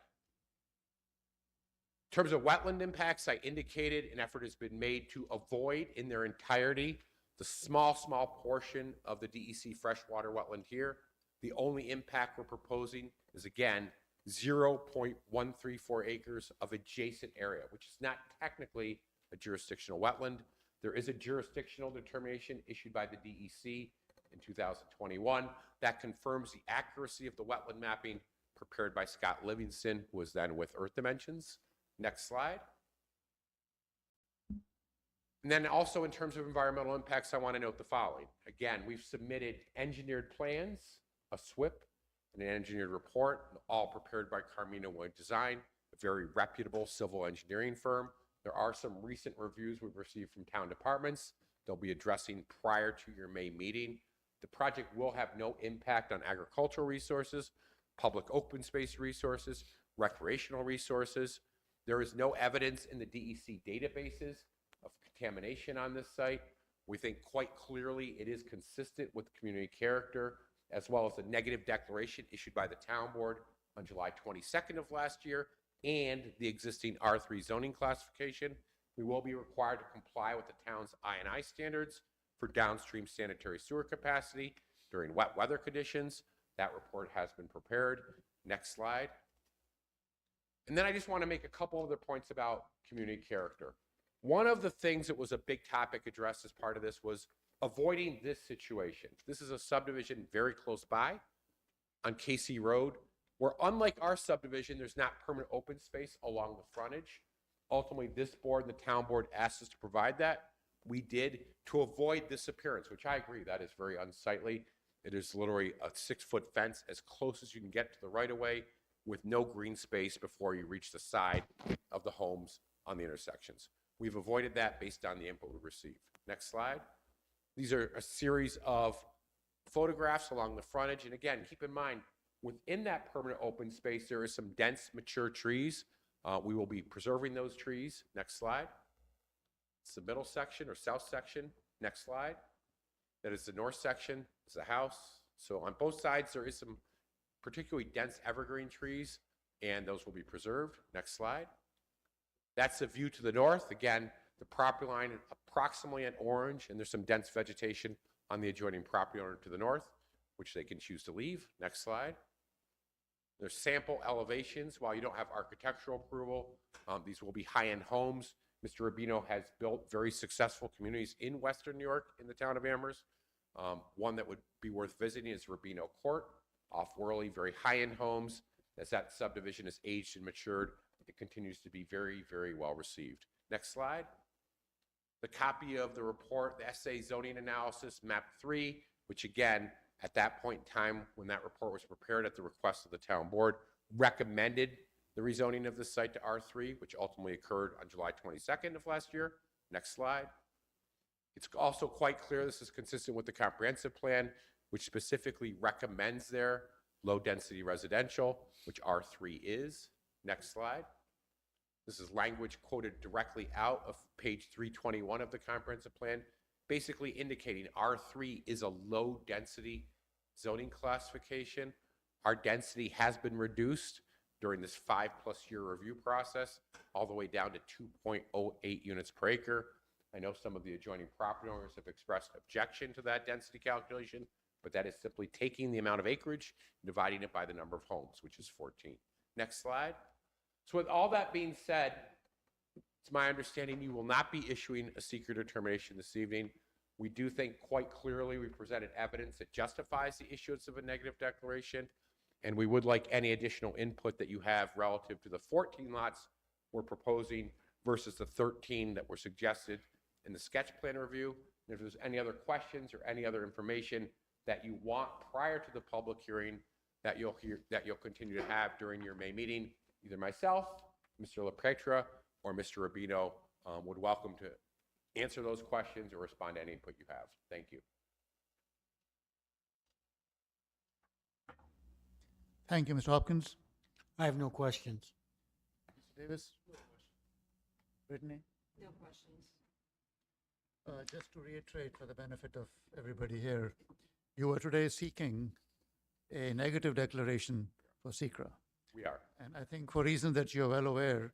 In terms of wetland impacts, I indicated an effort has been made to avoid in their entirety the small portion of the DEC freshwater wetland here. The only impact we're proposing is, again, 0.134 acres of adjacent area, which is not technically a jurisdictional wetland. There is a jurisdictional determination issued by the DEC in 2021 that confirms the accuracy of the wetland mapping prepared by Scott Livingston, who was then with Earth Dimensions. Next slide. And then also in terms of environmental impacts, I want to note the following. Again, we've submitted engineered plans, a SWIP, and an engineered report, all prepared by Carmina Wood Design, a very reputable civil engineering firm. There are some recent reviews we've received from town departments they'll be addressing prior to your May meeting. The project will have no impact on agricultural resources, public open space resources, recreational resources. There is no evidence in the DEC databases of contamination on this site. We think quite clearly it is consistent with community character, as well as a negative declaration issued by the town board on July 22nd of last year, and the existing R3 zoning classification. We will be required to comply with the town's I&I standards for downstream sanitary sewer capacity during wet weather conditions. That report has been prepared. Next slide. And then I just want to make a couple other points about community character. One of the things that was a big topic addressed as part of this was avoiding this situation. This is a subdivision very close by on Casey Road, where unlike our subdivision, there's not permanent open space along the frontage. Ultimately, this board and the town board asked us to provide that. We did to avoid this appearance, which I agree, that is very unsightly. It is literally a 6-foot fence as close as you can get to the right-of-way with no green space before you reach the side of the homes on the intersections. We've avoided that based on the input we received. Next slide. These are a series of photographs along the frontage. And again, keep in mind, within that permanent open space, there is some dense, mature trees. We will be preserving those trees. Next slide. It's the middle section or south section. Next slide. That is the north section. It's the house. So on both sides, there is some particularly dense evergreen trees, and those will be preserved. Next slide. That's the view to the north. Again, the property line approximately in orange, and there's some dense vegetation on the adjoining property owner to the north, which they can choose to leave. Next slide. There's sample elevations. While you don't have architectural approval, these will be high-end homes. Mr. Rubino has built very successful communities in Western New York in the town of Amherst. One that would be worth visiting is Rubino Court, off Worley, very high-end homes. As that subdivision is aged and matured, it continues to be very, very well received. Next slide. The copy of the report, the SA zoning analysis, map 3, which again, at that point in time when that report was prepared at the request of the town board, recommended the rezoning of the site to R3, which ultimately occurred on July 22nd of last year. Next slide. It's also quite clear this is consistent with the comprehensive plan, which specifically recommends their low density residential, which R3 is. Next slide. This is language quoted directly out of page 321 of the comprehensive plan, basically indicating R3 is a low density zoning classification. Our density has been reduced during this 5+ year review process, all the way down to 2.08 units per acre. I know some of the adjoining property owners have expressed objection to that density calculation, but that is simply taking the amount of acreage and dividing it by the number of homes, which is 14. Next slide. So with all that being said, it's my understanding you will not be issuing a secret determination this evening. We do think quite clearly we presented evidence that justifies the issuance of a negative declaration, and we would like any additional input that you have relative to the 14 lots we're proposing versus the 13 that were suggested in the sketch plan review. And if there's any other questions or any other information that you want prior to the public hearing that you'll continue to have during your May meeting, either myself, Mr. LaPetra, or Mr. Rubino would welcome to answer those questions or respond to any input you have. Thank you. Thank you, Mr. Hopkins. I have no questions. Mr. Davis? Brittany? No questions. Just to reiterate for the benefit of everybody here, you are today seeking a negative declaration for SECRA. We are. And I think for reasons that you're well aware,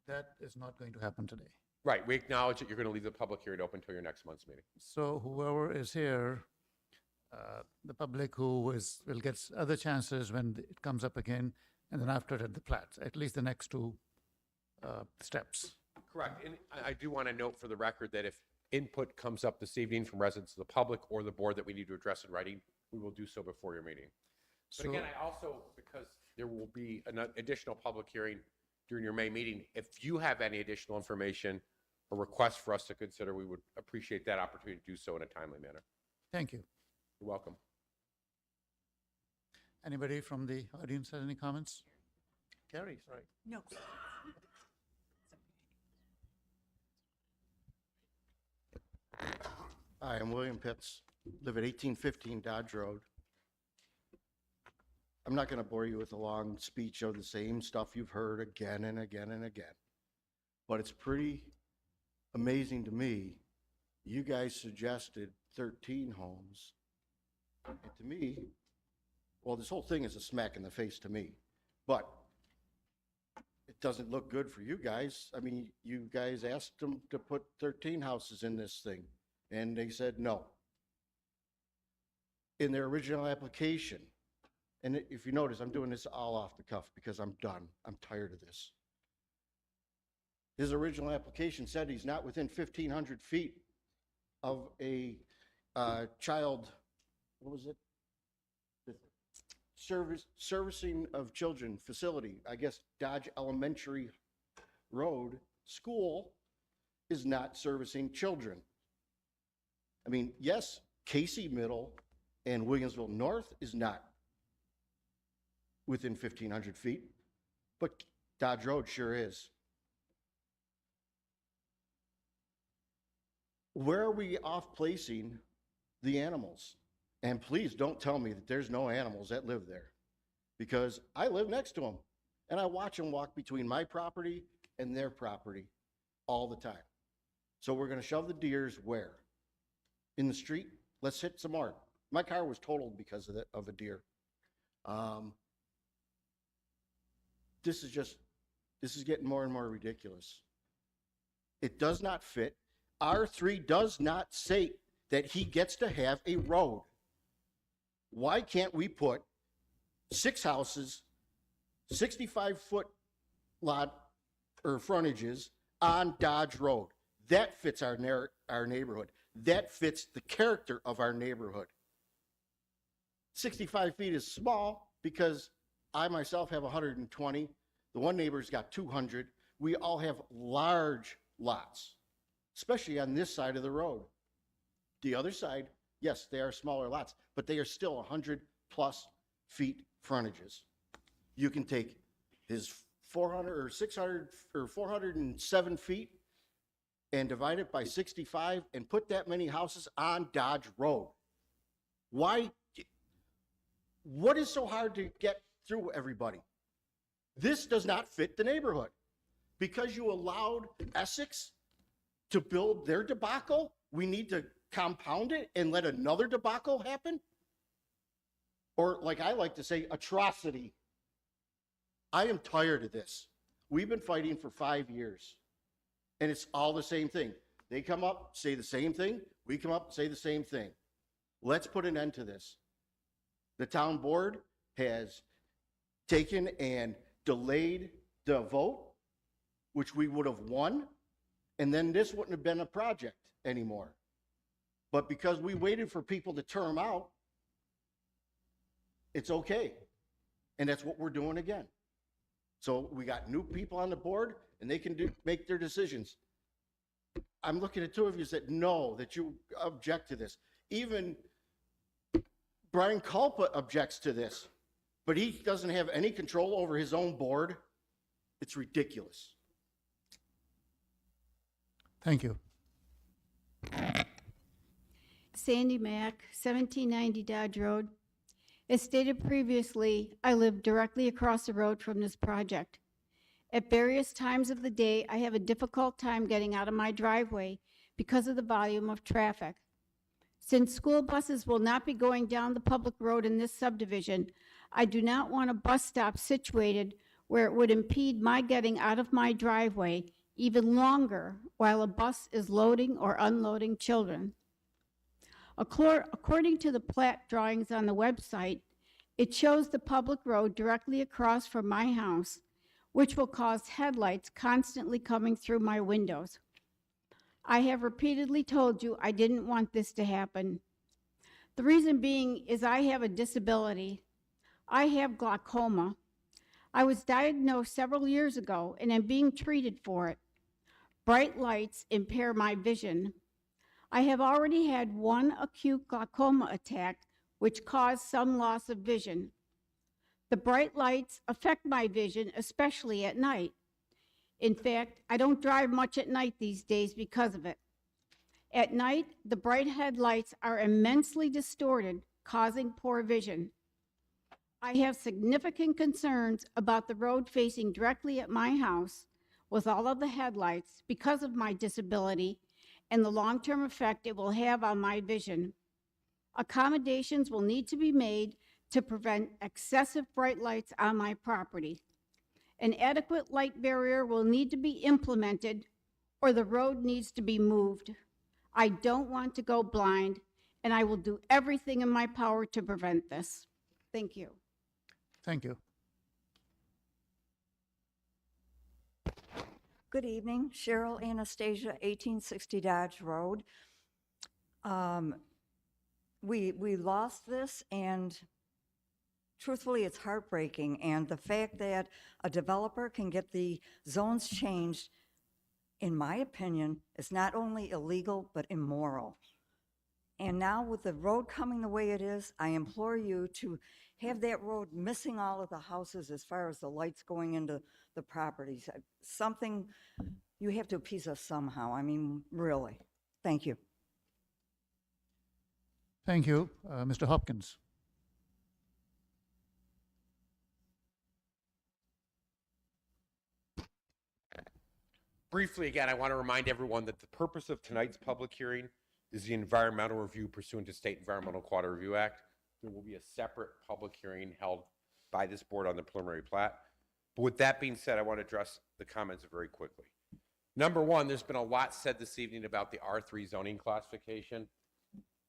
that is not going to happen today. Right. We acknowledge that you're going to leave the public hearing open until your next month's meeting. So whoever is here, the public will get other chances when it comes up again, and then after that, the plats, at least the next two steps. Correct. And I do want to note for the record that if input comes up this evening from residents of the public or the board that we need to address in writing, we will do so before your meeting. But So- again, I also, because there will be an additional public hearing during your May meeting, if you have any additional information or requests for us to consider, we would appreciate that opportunity to do so in a timely manner. Thank you. You're welcome. Anybody from the audience has any comments? Carrie, sorry. No. Hi, I'm William Pitts, live at 1815 Dodge Road. I'm not going to bore you with a long speech of the same stuff you've heard again and again and again. But it's pretty amazing to me. You guys suggested 13 homes. And to me, well, this whole thing is a smack in the face to me. But it doesn't look good for you guys. I mean, you guys asked them to put 13 houses in this thing, and they said no. In their original application, and if you notice, I'm doing this all off the cuff because I'm done. I'm tired of this. His original application said he's not within 1,500 feet of a child, what was it? The servicing of children facility. I guess Dodge Elementary Road School is not servicing children. I mean, yes, Casey Middle and Williamsville North is not within 1,500 feet, but Dodge Road sure is. Where are we off placing the animals? And please don't tell me that there's no animals that live there, because I live next to them and I watch them walk between my property and their property all the time. So we're going to shove the deers where? In the street? Let's hit some more. My car was totaled because of a deer. This is getting more and more ridiculous. It does not fit. R3 does not say that he gets to have a road. Why can't we put 6 houses, 65-foot lot or frontages on Dodge Road? That fits our neighborhood. That fits the character of our neighborhood. 65 feet is small because I myself have 120. The one neighbor's got 200. We all have large lots, especially on this side of the road. The other side, yes, they are smaller lots, but they are still 100+ feet frontages. You can take his 400 or 600 or 407 feet and divide it by 65 and put that many houses on Dodge Road. Why? What is so hard to get through everybody? This does not fit the neighborhood. Because you allowed Essex to build their debacle, we need to compound it and let another debacle happen? Or like I like to say, atrocity. I am tired of this. We've been fighting for 5 years, and it's all the same thing. They come up, say the same thing. We come up, say the same thing. Let's put an end to this. The town board has taken and delayed the vote, which we would have won, and then this wouldn't have been a project anymore. But because we waited for people to term out, it's okay. And that's what we're doing again. So we got new people on the board, and they can make their decisions. I'm looking at two of you that know that you object to this. Even Brian Culpa objects to this, but he doesn't have any control over his own board. It's ridiculous. Thank you. Sandy Mack, 1790 Dodge Road. As stated previously, I live directly across the road from this project. At various times of the day, I have a difficult time getting out of my driveway because of the volume of traffic. Since school buses will not be going down the public road in this subdivision, I do not want a bus stop situated where it would impede my getting out of my driveway even longer while a bus is loading or unloading children. According to the plat drawings on the website, it shows the public road directly across from my house, which will cause headlights constantly coming through my windows. I have repeatedly told you I didn't want this to happen. The reason being is I have a disability. I have glaucoma. I was diagnosed several years ago and am being treated for it. Bright lights impair my vision. I have already had one acute glaucoma attack, which caused some loss of vision. The bright lights affect my vision, especially at night. In fact, I don't drive much at night these days because of it. At night, the bright headlights are immensely distorted, causing poor vision. I have significant concerns about the road facing directly at my house with all of the headlights because of my disability and the long-term effect it will have on my vision. Accommodations will need to be made to prevent excessive bright lights on my property. An adequate light barrier will need to be implemented or the road needs to be moved. I don't want to go blind, and I will do everything in my power to prevent this. Thank you. Thank you. Good evening, Cheryl Anastasia, 1860 Dodge Road. We lost this, and truthfully, it's heartbreaking. And the fact that a developer can get the zones changed, in my opinion, is not only illegal, but immoral. And now with the road coming the way it is, I implore you to have that road missing all of the houses as far as the lights going into the properties. Something, you have to appease us somehow. I mean, really. Thank you. Thank you. Mr. Hopkins. Briefly, again, I want to remind everyone that the purpose of tonight's public hearing is the environmental review pursuant to State Environmental Quality Review Act. There will be a separate public hearing held by this board on the preliminary plat. But with that being said, I want to address the comments very quickly. Number one, there's been a lot said this evening about the R3 zoning classification.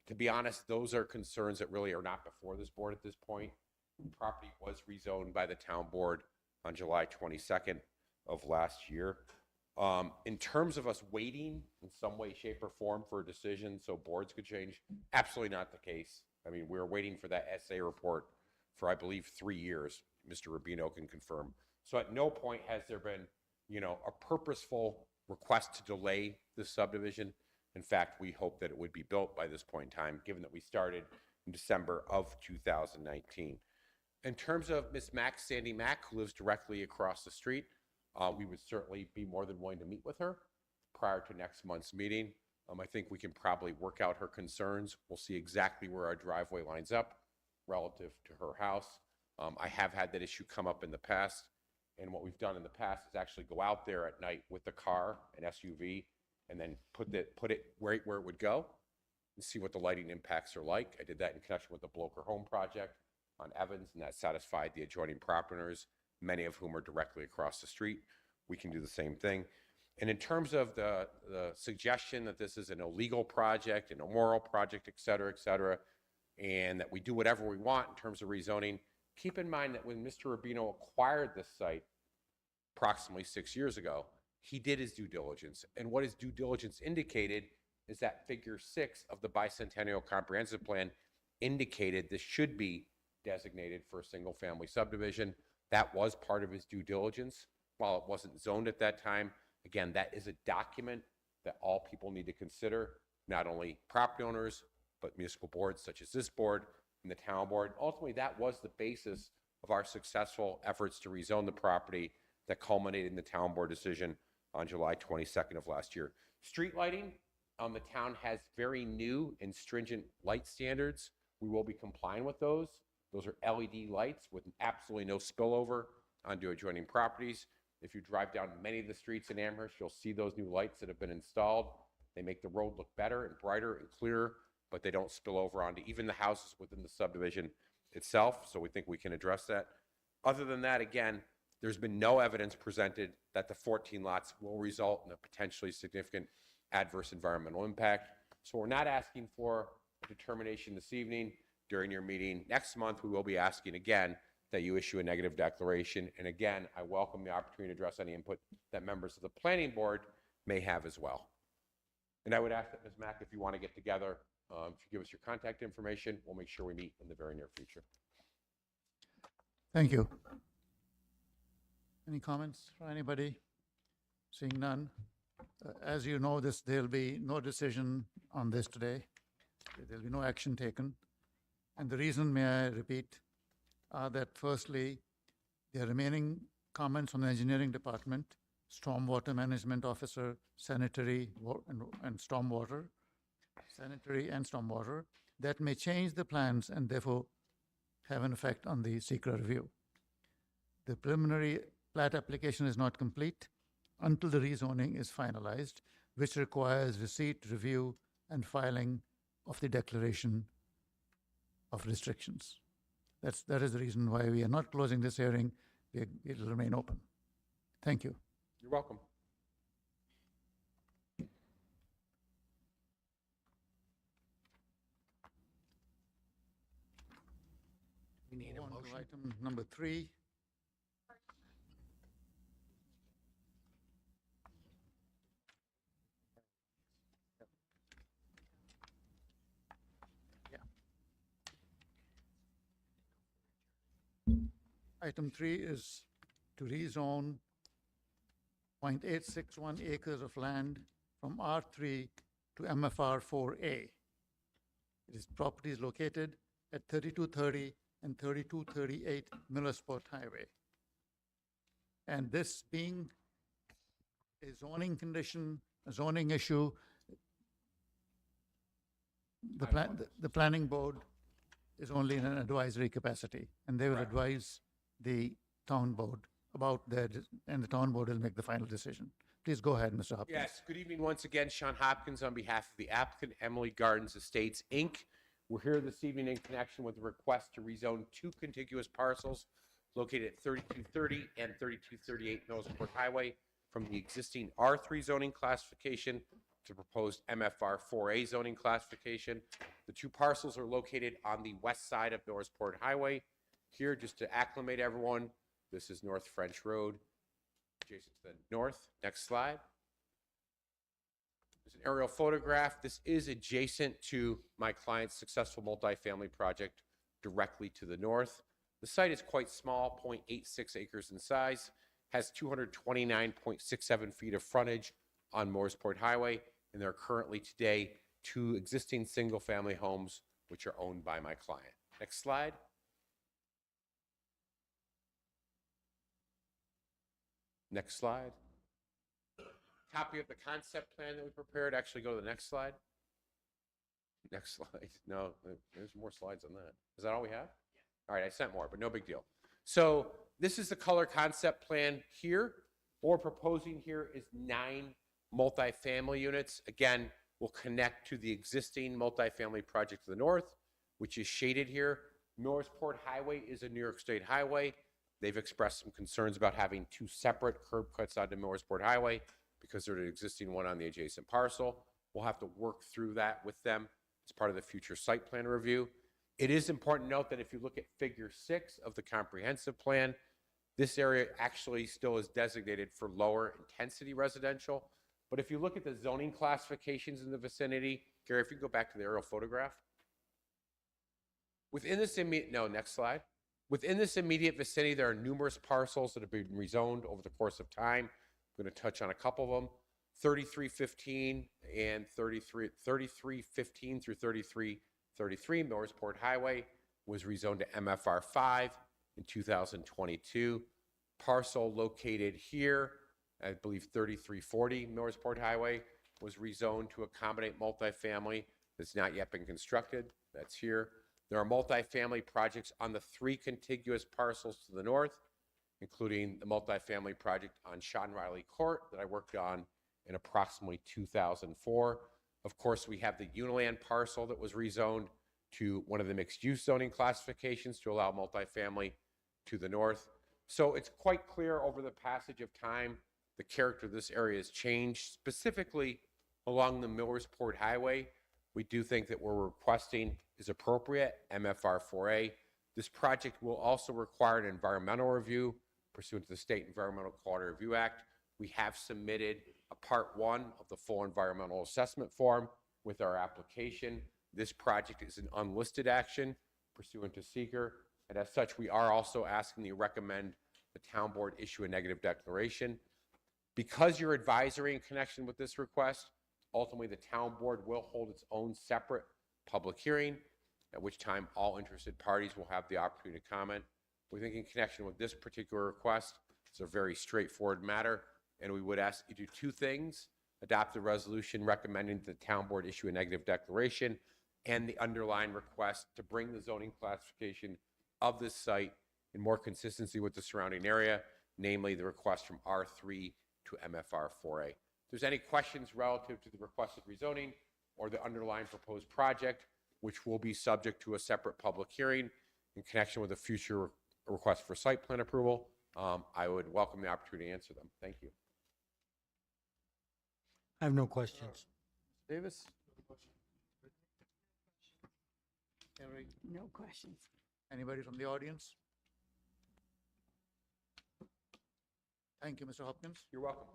To be honest, those are concerns that really are not before this board at this point. The property was rezoned by the town board on July 22nd of last year. In terms of us waiting in some way, shape, or form for a decision so boards could change, absolutely not the case. I mean, we're waiting for that SA report for, I believe, 3 years. Mr. Rubino can confirm. So at no point has there been, a purposeful request to delay this subdivision. In fact, we hope that it would be built by this point in time, given that we started in December of 2019. In terms of Ms. Mack, Sandy Mack, who lives directly across the street, we would certainly be more than willing to meet with her prior to next month's meeting. I think we can probably work out her concerns. We'll see exactly where our driveway lines up relative to her house. I have had that issue come up in the past, And what we've done in the past is actually go out there at night with the car, an SUV, and then put it right where it would go and see what the lighting impacts are like. I did that in connection with the Bloker Home project on Evans, and that satisfied the adjoining property owners, many of whom are directly across the street. We can do the same thing. And in terms of the suggestion that this is an illegal project, an immoral project, et cetera, and that we do whatever we want in terms of rezoning, keep in mind that when Mr. Rubino acquired this site approximately 6 years ago, he did his due diligence. And what his due diligence indicated is that figure 6 of the Bicentennial Comprehensive Plan indicated this should be designated for a single-family subdivision. That was part of his due diligence. While it wasn't zoned at that time, again, that is a document that all people need to consider, not only property owners, but municipal boards such as this board and the town board. Ultimately, that was the basis of our successful efforts to rezone the property that culminated in the town board decision on July 22nd of last year. Street lighting, the town has very new and stringent light standards. We will be complying with those. Those are LED lights with absolutely no spillover onto adjoining properties. If you drive down many of the streets in Amherst, you'll see those new lights that have been installed. They make the road look better and brighter and clearer, but they don't spill over onto even the houses within the subdivision itself, so we think we can address that. Other than that, again, there's been no evidence presented that the 14 lots will result in a potentially significant adverse environmental impact. So we're not asking for a determination this evening. During your meeting next month, we will be asking again that you issue a negative declaration. And again, I welcome the opportunity to address any input that members of the planning board may have as well. And I would ask that Ms. Mack, if you want to get together, if you give us your contact information, we'll make sure we meet in the very near future. Thank you. Any comments from anybody? Seeing none. As you know, there'll be no decision on this today. There'll be no action taken. And the reason, may I repeat, are that firstly, the remaining comments from the engineering department, stormwater management officer, sanitary and stormwater, that may change the plans and therefore have an effect on the secret review. The preliminary plat application is not complete until the rezoning is finalized, which requires receipt, review, and filing of the declaration of restrictions. That is the reason why we are not closing this hearing. It will remain open. Thank you. You're welcome. We need a motion. Item number 3. Item 3 is to rezone 0.861 acres of land from R3 to MFR 4A. It is properties located at 3230 and 3238 Millersport Highway. And this being a zoning condition, a zoning issue, the planning board is only in an advisory capacity, and they will advise the town board about that, and the town board will make the final decision. Please go ahead, Mr. Hopkins. Yes, good evening once again. Sean Hopkins on behalf of the applicant, Emily Gardens Estates, Inc. We're here this evening in connection with a request to rezone 2 contiguous parcels located at 3230 and 3238 Millersport Highway from the existing R3 zoning classification to proposed MFR 4A zoning classification. The 2 parcels are located on the west side of Millersport Highway. Here, just to acclimate everyone, this is North French Road, adjacent to the north. Next slide. There's an aerial photograph. This is adjacent to my client's successful multifamily project directly to the north. The site is quite small, 0.86 acres in size, has 229.67 feet of frontage on Millersport Highway, and there are currently today 2 existing single-family homes which are owned by my client. Next slide. Next slide. Copy of the concept plan that we prepared. Actually, go to the next slide. Next slide. No, there's more slides on that. Is that all we have? All right, I sent more, but no big deal. So This is the color concept plan here. What we're proposing here is 9 multifamily units. Again, will connect to the existing multifamily project to the north, which is shaded here. Millersport Highway is a New York State highway. They've expressed some concerns about having 2 separate curb cuts onto Millersport Highway because there's an existing one on the adjacent parcel. We'll have to work through that with them as part of the future site plan review. It is important to note that if you look at figure 6 of the comprehensive plan, this area actually still is designated for lower intensity residential. But if you look at the zoning classifications in the vicinity, Gary, if you go back to the aerial photograph, within this immediate, no, next slide. Within this immediate vicinity, there are numerous parcels that have been rezoned over the course of time. I'm going to touch on a couple of them. 3315 and 3315 through 3333 Millersport Highway was rezoned to MFR5 in 2022. Parcel located here, I believe 3340 Millersport Highway, was rezoned to accommodate multifamily that's not yet been constructed. That's here. There are multifamily projects on the 3 contiguous parcels to the north, including the multifamily project on Sean Riley Court that I worked on in approximately 2004. Of course, we have the Uniland parcel that was rezoned to one of the mixed-use zoning classifications to allow multifamily to the north. So it's quite clear over the passage of time, the character of this area has changed, specifically along the Millersport Highway. We do think that what we're requesting is appropriate, MFR 4A. This project will also require an environmental review pursuant to the State Environmental Quality Review Act. We have submitted a part 1 of the full environmental assessment form with our application. This project is an unlisted action pursuant to seeker, and as such, we are also asking you to recommend the town board issue a negative declaration. Because you're advisory in connection with this request, ultimately the town board will hold its own separate public hearing, at which time all interested parties will have the opportunity to comment. We think in connection with this particular request, it's a very straightforward matter, and we would ask you to do 2 things: adopt the resolution recommending the town board issue a negative declaration, and the underlying request to bring the zoning classification of this site in more consistency with the surrounding area, namely the request from R3 to MFR 4A. If there's any questions relative to the requested rezoning or the underlying proposed project, which will be subject to a separate public hearing in connection with a future request for site plan approval, I would welcome the opportunity to answer them. Thank you. I have no questions. Davis? Henry? No questions. Anybody from the audience? Thank you, Mr. Hopkins. You're welcome.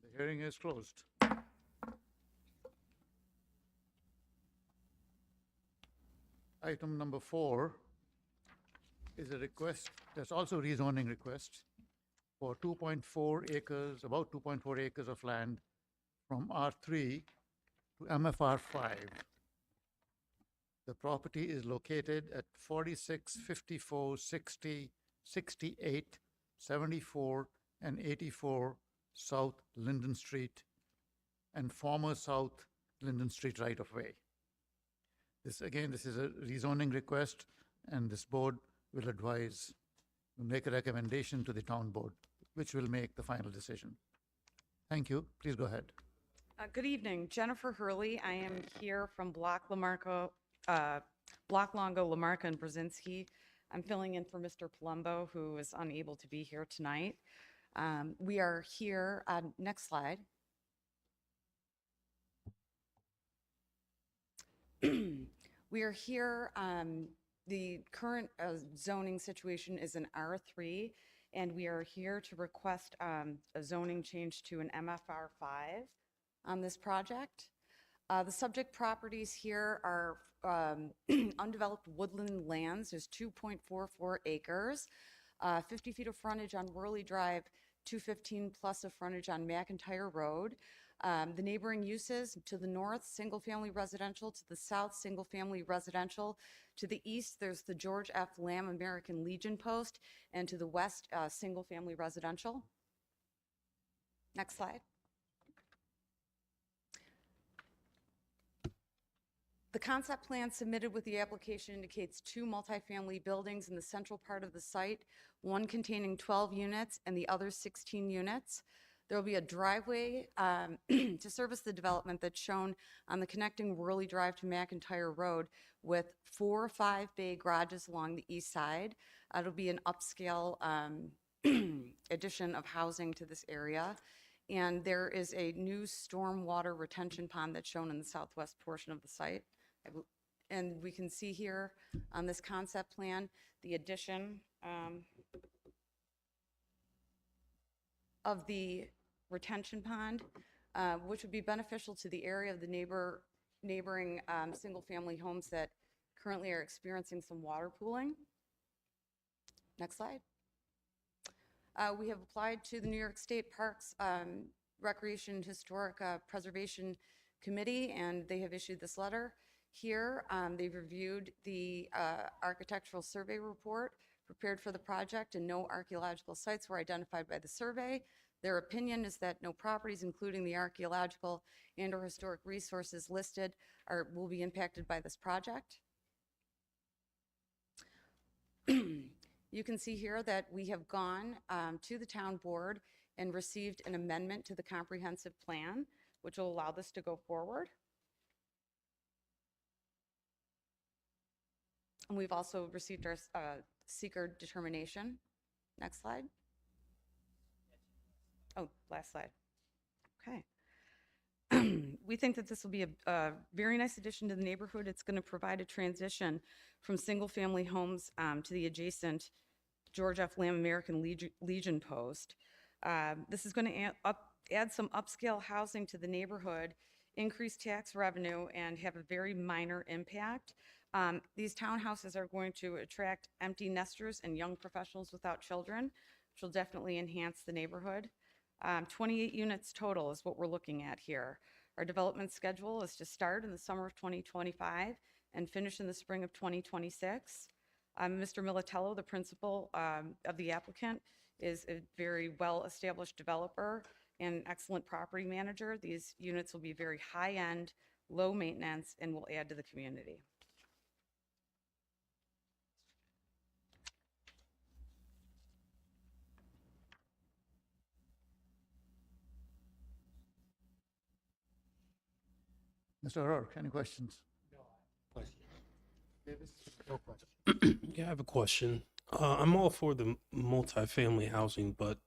The hearing is closed. Item number 4 is a request, that's also rezoning request for 2.4 acres, about 2.4 acres of land from R3 to MFR 5. The property is located at 46, 54, 60, 68, 74, and 84 South Linden Street and former South Linden Street right-of-way. This is a rezoning request, and this board will advise, will make a recommendation to the town board, which will make the final decision. Thank you. Please go ahead. Good evening, Jennifer Hurley. I am here from Block Longo, Lamarca, and Brzezinski. I'm filling in for Mr. Palumbo, who is unable to be here tonight. We are here, next slide. We are here, the current zoning situation is an R3, and we are here to request a zoning change to an MFR 5 on this project. The subject properties here are undeveloped woodland lands. There's 2.44 acres, 50 feet of frontage on Worley Drive, 215 plus of frontage on McIntyre Road. The neighboring uses: to the north, single-family residential; to the south, single-family residential; to the east, there's the George F. Lamb American Legion Post; and to the west, single-family residential. Next slide. The concept plan submitted with the application indicates 2 multifamily buildings in the central part of the site, one containing 12 units and the other 16 units. There will be a driveway to service the development that's shown on the connecting Worley Drive to McIntyre Road with 4 5-bay garages along the east side. It'll be an upscale addition of housing to this area. And there is a new stormwater retention pond that's shown in the southwest portion of the site. And we can see here on this concept plan, the addition of the retention pond, which would be beneficial to the area of the neighboring single-family homes that currently are experiencing some water pooling. Next slide. We have applied to the New York State Parks Recreation Historic Preservation Committee, and they have issued this letter. Here, they've reviewed the architectural survey report prepared for the project, and no archaeological sites were identified by the survey. Their opinion is that no properties, including the archaeological and/or historic resources listed, will be impacted by this project. You can see here that we have gone to the town board and received an amendment to the comprehensive plan, which will allow this to go forward. And we've also received our seeker determination. Next slide. Oh, last slide. Okay. We think that this will be a very nice addition to the neighborhood. It's going to provide a transition from single-family homes to the adjacent George F. Lamb American Legion post. This is going to add some upscale housing to the neighborhood, increase tax revenue, and have a very minor impact. These townhouses are going to attract empty nesters and young professionals without children, which will definitely enhance the neighborhood. 28 units total is what we're looking at here. Our development schedule is to start in the summer of 2025 and finish in the spring of 2026. Mr. Militello, the principal of the applicant, is a very well-established developer and excellent property manager. These units will be very high-end, low maintenance, and will add to the community. Mr. O'Rourke, any questions? Yeah, I have a question. I'm all for the multifamily housing, but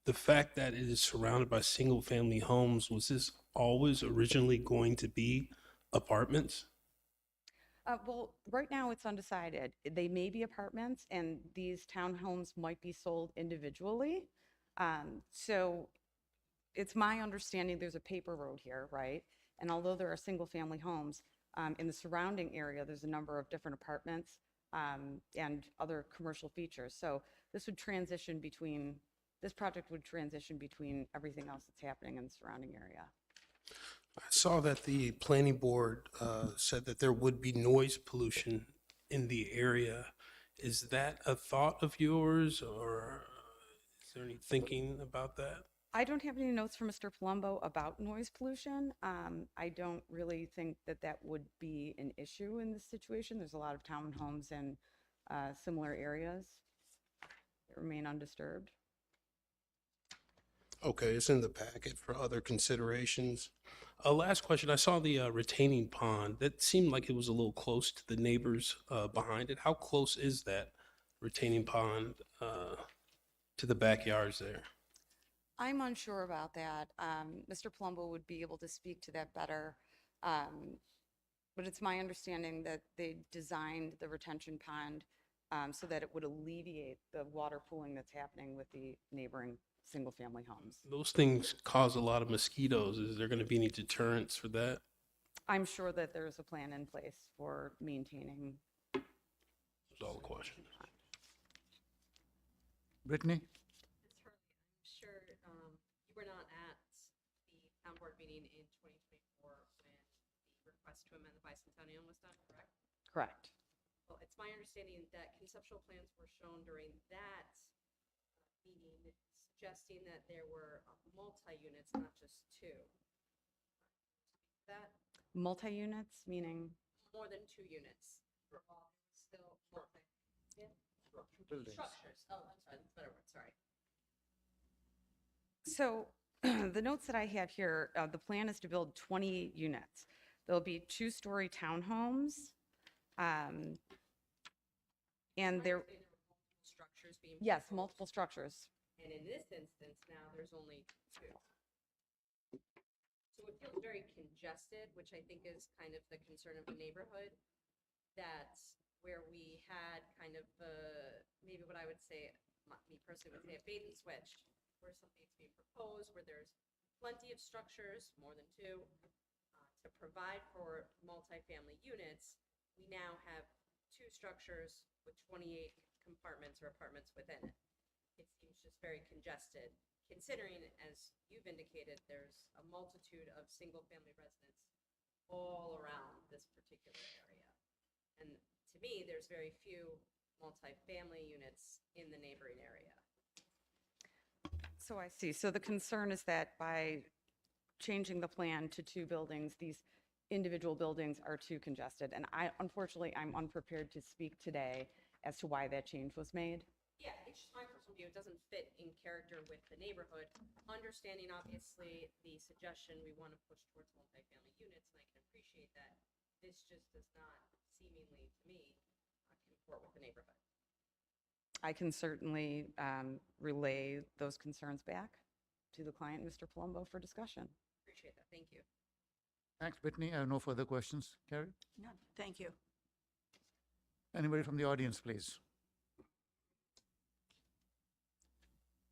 the fact that it is surrounded by single-family homes, was this always originally going to be apartments? Well, right now it's undecided. They may be apartments, and these townhomes might be sold individually. So it's my understanding there's a paper road here, right? And although there are single-family homes, in the surrounding area, there's a number of different apartments and other commercial features. So this project would transition between everything else that's happening in the surrounding area. I saw that the planning board said that there would be noise pollution in the area. Is that a thought of yours, or is there any thinking about that? I don't have any notes from Mr. Palumbo about noise pollution. I don't really think that that would be an issue in this situation. There's a lot of townhomes in similar areas that remain undisturbed. Okay, it's in the packet for other considerations. Last question, I saw the retaining pond. That seemed like it was a little close to the neighbors behind it. How close is that retaining pond to the backyards there? I'm unsure about that. Mr. Palumbo would be able to speak to that better. But it's my understanding that they designed the retention pond so that it would alleviate the water pooling that's happening with the neighboring single-family homes. Those things cause a lot of mosquitoes. Is there going to be any deterrence for that? I'm sure that there's a plan in place for maintaining. That's all the questions. Brittany? You were not at the town board meeting in 2024 when the request to amend the bicentennial was done, correct? Correct. Well, it's my understanding that conceptual plans were shown during that meeting, suggesting that there were multi-units, not just two. That Multi-units, meaning? more than 2 units. They're all still multi. Yeah? Buildings. Structures. Oh, I'm sorry, that's a better word, sorry. So the notes that I have here, the plan is to build 20 units. There'll be 2-story townhomes. And there, Structures being. yes, proposed. multiple structures. And in this instance, now there's only 2. So it feels very congested, which I think is kind of the concern of the neighborhood. That's where we had kind of, maybe what I would say, me personally would say a bait and switch, where something's being proposed, where there's plenty of structures, more than 2, to provide for multifamily units. We now have 2 structures with 28 compartments or apartments within it. It seems just very congested, considering, as you've indicated, there's a multitude of single-family residents all around this particular area. And to me, there's very few multifamily units in the neighboring area. So I see. So the concern is that by changing the plan to 2 buildings, these individual buildings are too congested. And unfortunately, I'm unprepared to speak today as to why that change was made. Yeah, it's just my personal view. It doesn't fit in character with the neighborhood. Understanding, obviously, the suggestion we want to push towards multifamily units, and I can appreciate that. This just does not seemingly, to me, comport with the neighborhood. I can certainly relay those concerns back to the client, Mr. Palumbo, for discussion. Appreciate that. Thank you. Thanks, Brittany. I have no further questions. Carrie? None. Thank you. Anybody from the audience, please?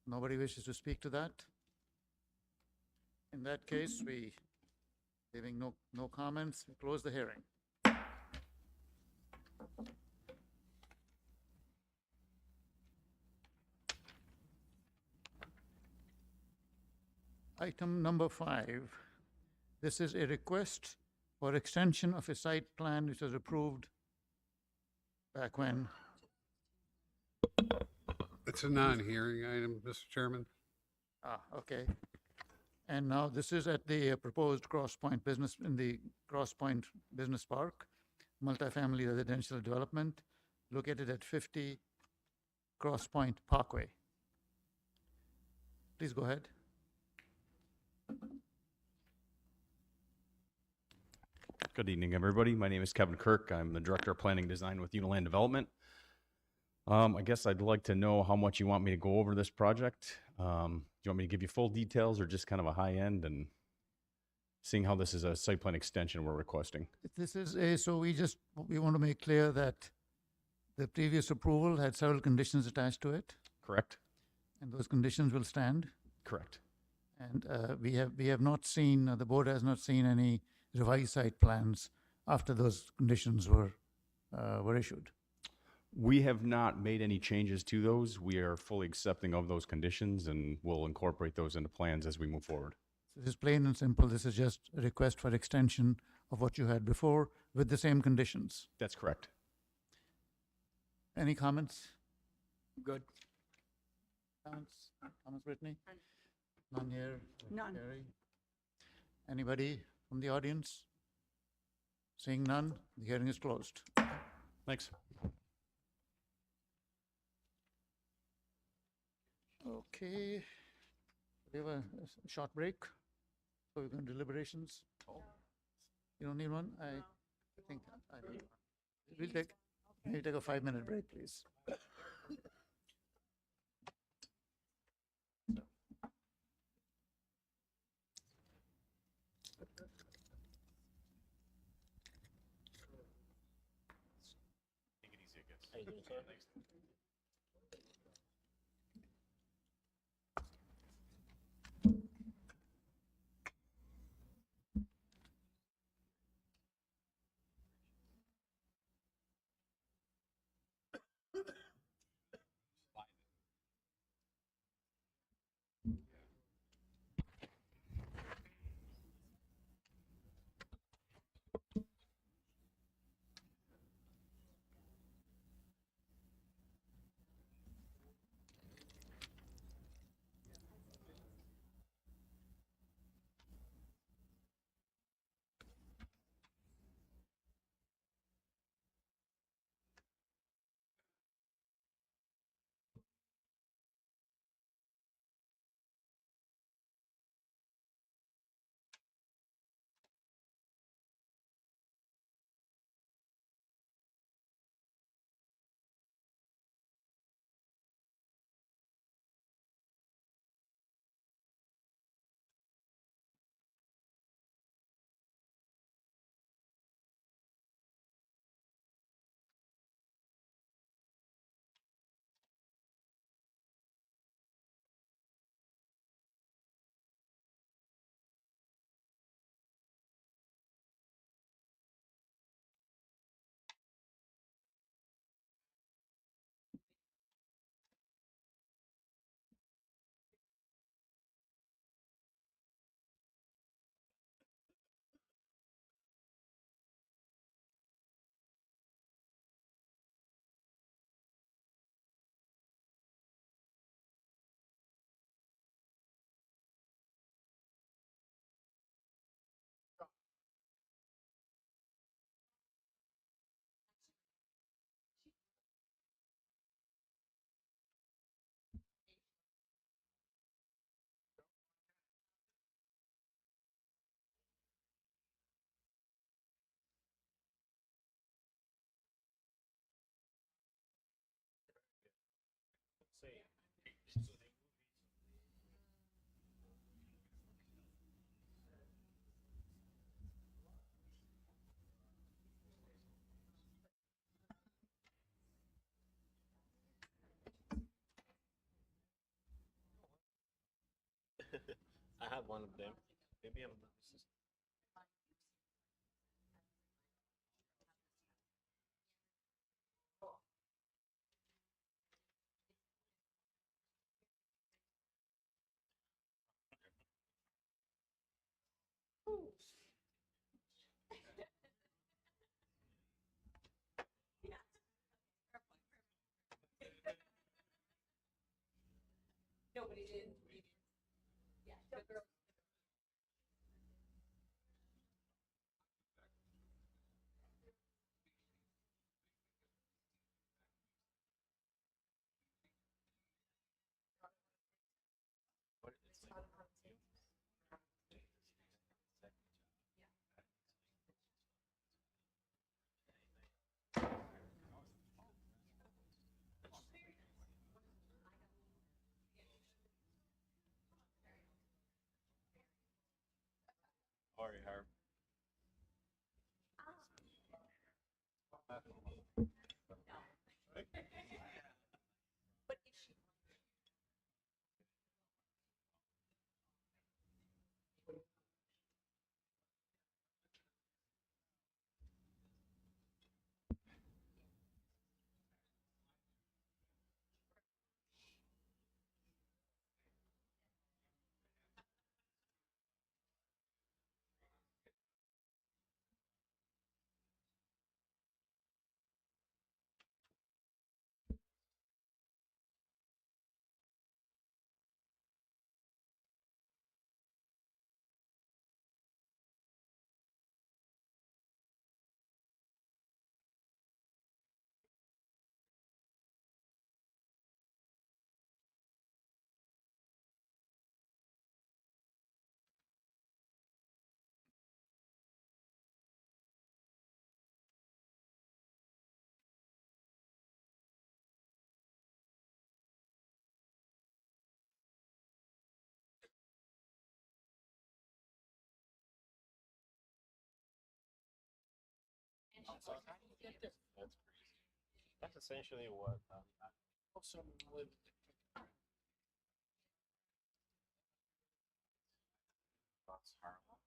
Nobody wishes to speak to that? In that case, having no comments, we close the hearing. Item number 5. This is a request for extension of a site plan which was approved back when. It's a non-hearing item, Mr. Chairman. Okay. And now this is at the proposed Cross Point Business, in the Cross Point Business Park, multifamily residential development located at 50 Cross Point Parkway. Please go ahead. Good evening, everybody. My name is Kevin Kirk. I'm the Director of Planning Design with Uniland Development. I guess I'd like to know how much you want me to go over this project. Do you want me to give you full details or just kind of a high end, and seeing how this is a site plan extension we're requesting? This is so we want to make clear that the previous approval had several conditions attached to it. Correct? And those conditions will stand. Correct. And we have not seen, the board has not seen any revised site plans after those conditions were issued. We have not made any changes to those. We are fully accepting of those conditions, and we'll incorporate those into plans as we move forward. So this is plain and simple. This is just a request for extension of what you had before with the same conditions. That's correct. Any comments? Good. Comments, Brittany? None here. None. Carrie? Anybody from the audience? Seeing none, the hearing is closed. Thanks. Okay. We have a short break. So we're going to deliberations. You don't need one? I think I need one. We'll take a 5-minute break, please. Take it easy, I guess. Thanks. I have one of them. Maybe I'm. Nobody did. Yeah. The girl. Sorry, Harv. That's crazy. That's essentially what also lived. That's Harlem.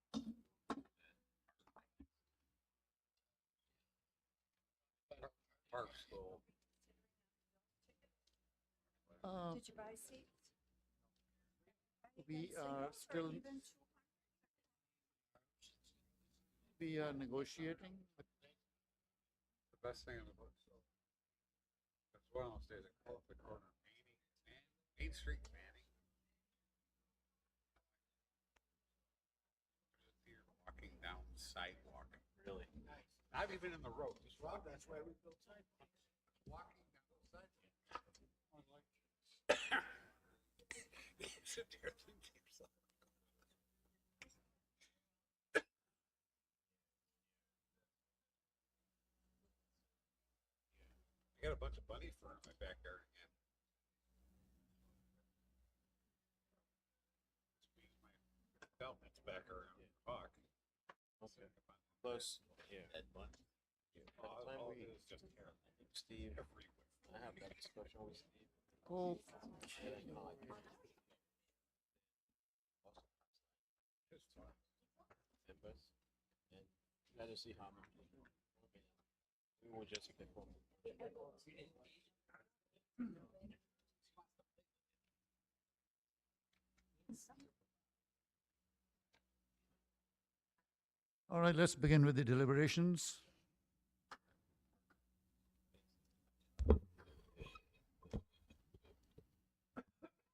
Park school. Did you buy seats? We are still, we are negotiating. The best thing in the book, so. That's one of those days I call up the corner, Main Street, Manning. There's a deer walking down the sidewalk. Really? Not even in the road, just walking. That's why we built sidewalks. Walking down the sidewalk. You sit there thinking to yourself. I got a bunch of bunny fur in my backyard again. Squeeze my belt that's back around the buck. Okay. Close. Yeah. Ed Bunt. All it is just hair. Steve. Everywhere. I have that discussion with Steve. Oh, Just fine. Amherst. And try to see how much. We will just pick one. all right, let's begin with the deliberations.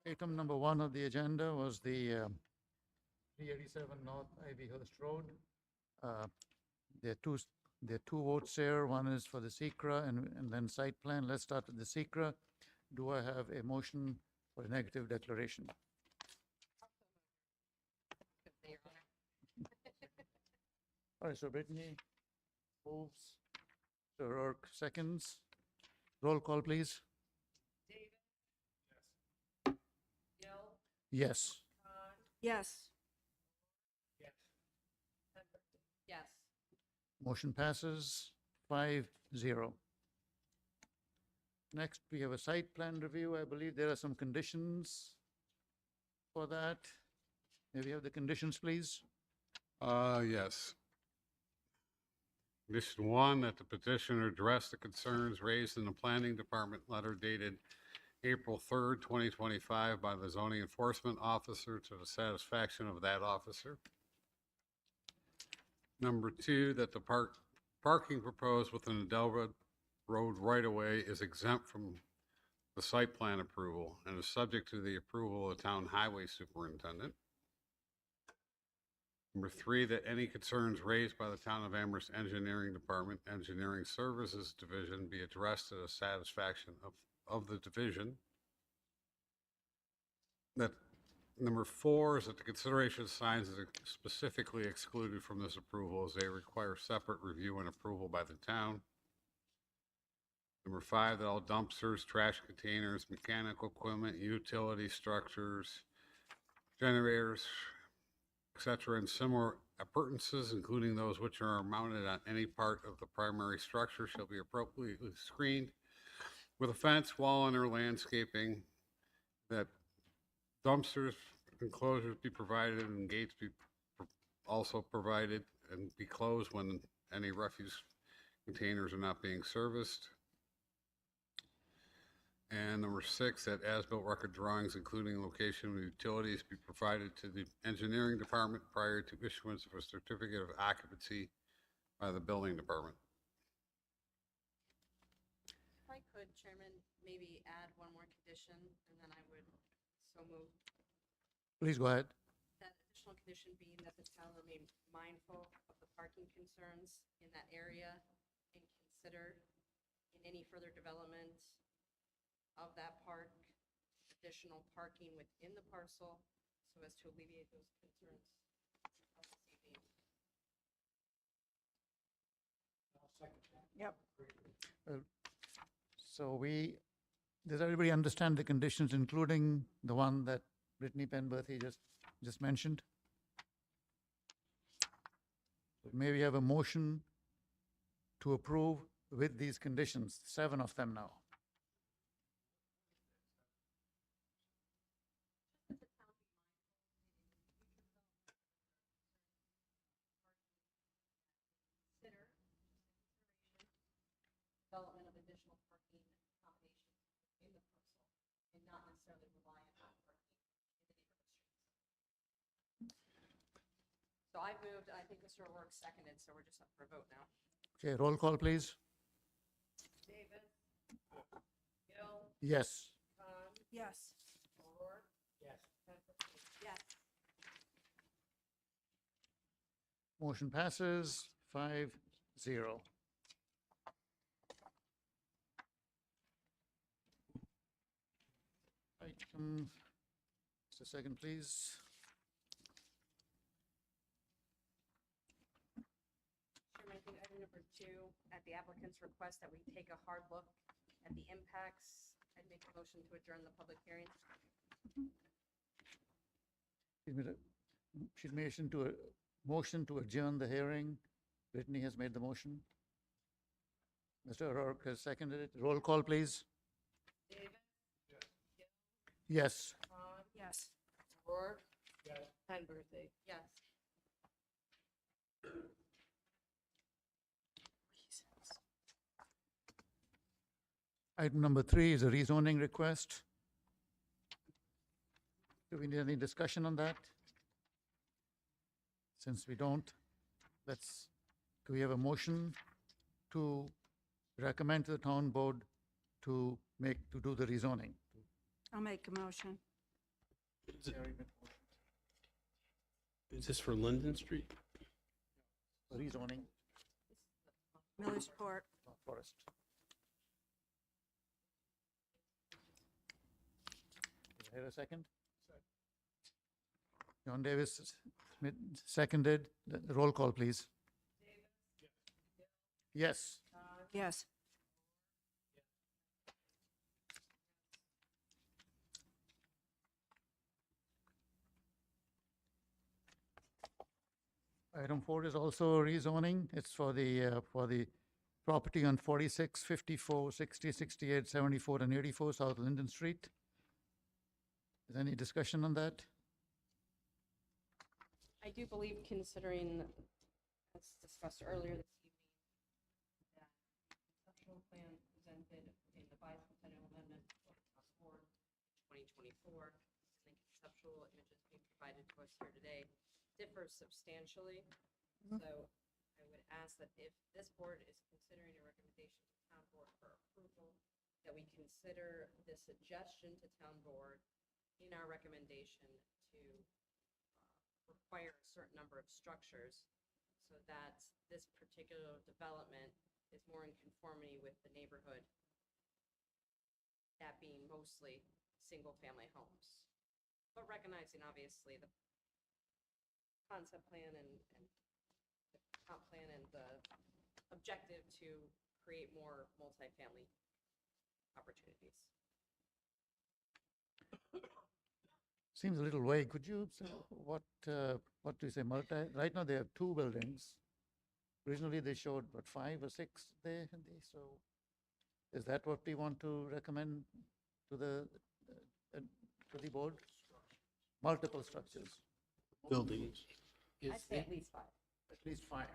Item number 1 of the agenda was the 387 North Ivyhurst Road. There are two votes here. One is for the secra and then site plan. Let's start with the secra. Do I have a motion for a negative declaration? All right, so Brittany moves, so Rourke seconds. Roll call, please. David? Gil? Yes. Yes. Yes. Motion passes 5-0. Next, we have a site plan review. I believe there are some conditions for that. May we have the conditions, please? Yes. Condition 1, that the petitioner address the concerns raised in the planning department letter dated April 3rd, 2025 by the zoning enforcement officer to the satisfaction of that officer. Number 2, that the parking proposed within the Delwood Road right-of-way is exempt from the site plan approval and is subject to the approval of the town highway superintendent. Number 3, that any concerns raised by the Town of Amherst Engineering Department, Engineering Services Division be addressed to the satisfaction of the division. That number 4 is that the consideration of signs is specifically excluded from this approval as they require separate review and approval by the town. Number 5, that all dumpsters, trash containers, mechanical equipment, utility structures, generators, etc., and similar appurtenances, including those which are mounted on any part of the primary structure, shall be appropriately screened with a fence, wall, and/or landscaping. That dumpsters, enclosures be provided, and gates be also provided and be closed when any refuse containers are not being serviced. And number 6, that as-built record drawings, including location of utilities, be provided to the engineering department prior to issuance of a certificate of occupancy by the building department. If I could, Chairman, maybe add one more condition, and then I would so move. Please go ahead. That additional condition being that the town remain mindful of the parking concerns in that area and consider in any further development of that park, additional parking within the parcel so as to alleviate those concerns of this evening. Yep. So does everybody understand the conditions, including the one that Brittany Penberthy just mentioned? May we have a motion to approve with these conditions, 7 of them now? Development of additional parking accommodations in the parcel and not necessarily reliant on parking in the neighborhood streets. So I've moved, I think Mr. O'Rourke seconded, so we're just up for a vote now. Okay, roll call, please. Davis? Gill? Yes. Khan? Yes. O'Rourke? Yes. Penberthy? Yes. Motion passes 5-0. Item, just a second, please. Chairman, I think item number 2, at the applicant's request that we take a hard look at the impacts. I'd make a motion to adjourn the public hearing. She's motion to adjourn the hearing. Brittany has made the motion. Mr. O'Rourke has seconded it. Roll call, please. Davis? Yes. Khan? Yes. O'Rourke? Yes. Penberthy? Yes. Item number 3 is a rezoning request. Do we need any discussion on that? Since we don't, do we have a motion to recommend to the town board to do the rezoning? I'll make a motion. Is this for Linden Street? Rezoning, Millersport. Forest. Is there a second? John Davis seconded. The roll call, please. Yes. Yes. Item 4 is also rezoning. It's for the property on 46, 54, 60, 68, 74, and 84 South Linden Street. Is there any discussion on that? I do believe considering, as discussed earlier this evening, that the conceptual plan presented in the bicentennial amendment for 2024 and the conceptual images being provided to us here today differs substantially. So I would ask that if this board is considering a recommendation to town board for approval, that we consider the suggestion to town board in our recommendation to require a certain number of structures so that this particular development is more in conformity with the neighborhood, that being mostly single-family homes. But recognizing, obviously, the concept plan and the comp plan and the objective to create more multifamily opportunities. Seems a little vague. Could you say what do you say, right now they have 2 buildings. Originally they showed, what, 5 or 6 there, so is that what we want to recommend to the board? Multiple structures. Buildings. I'd say at least 5. At least 5.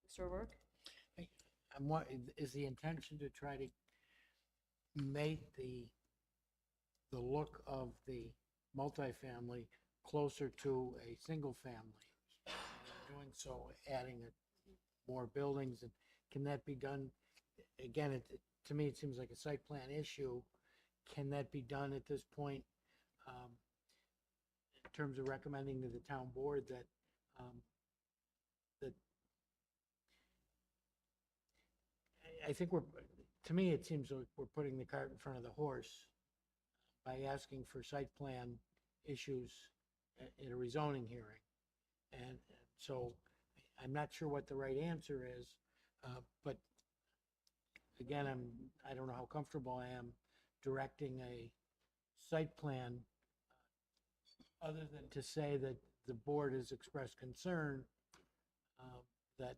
Mr. O'Rourke? Is the intention to try to make the look of the multifamily closer to a single family? And doing so, adding more buildings, and can that be done? Again, to me, it seems like a site plan issue. Can that be done at this point, in terms of recommending to the town board that I think to me, it seems like we're putting the cart in front of the horse by asking for site plan issues in a rezoning hearing. And so I'm not sure what the right answer is, but again, I don't know how comfortable I am directing a site plan other than to say that the board has expressed concern that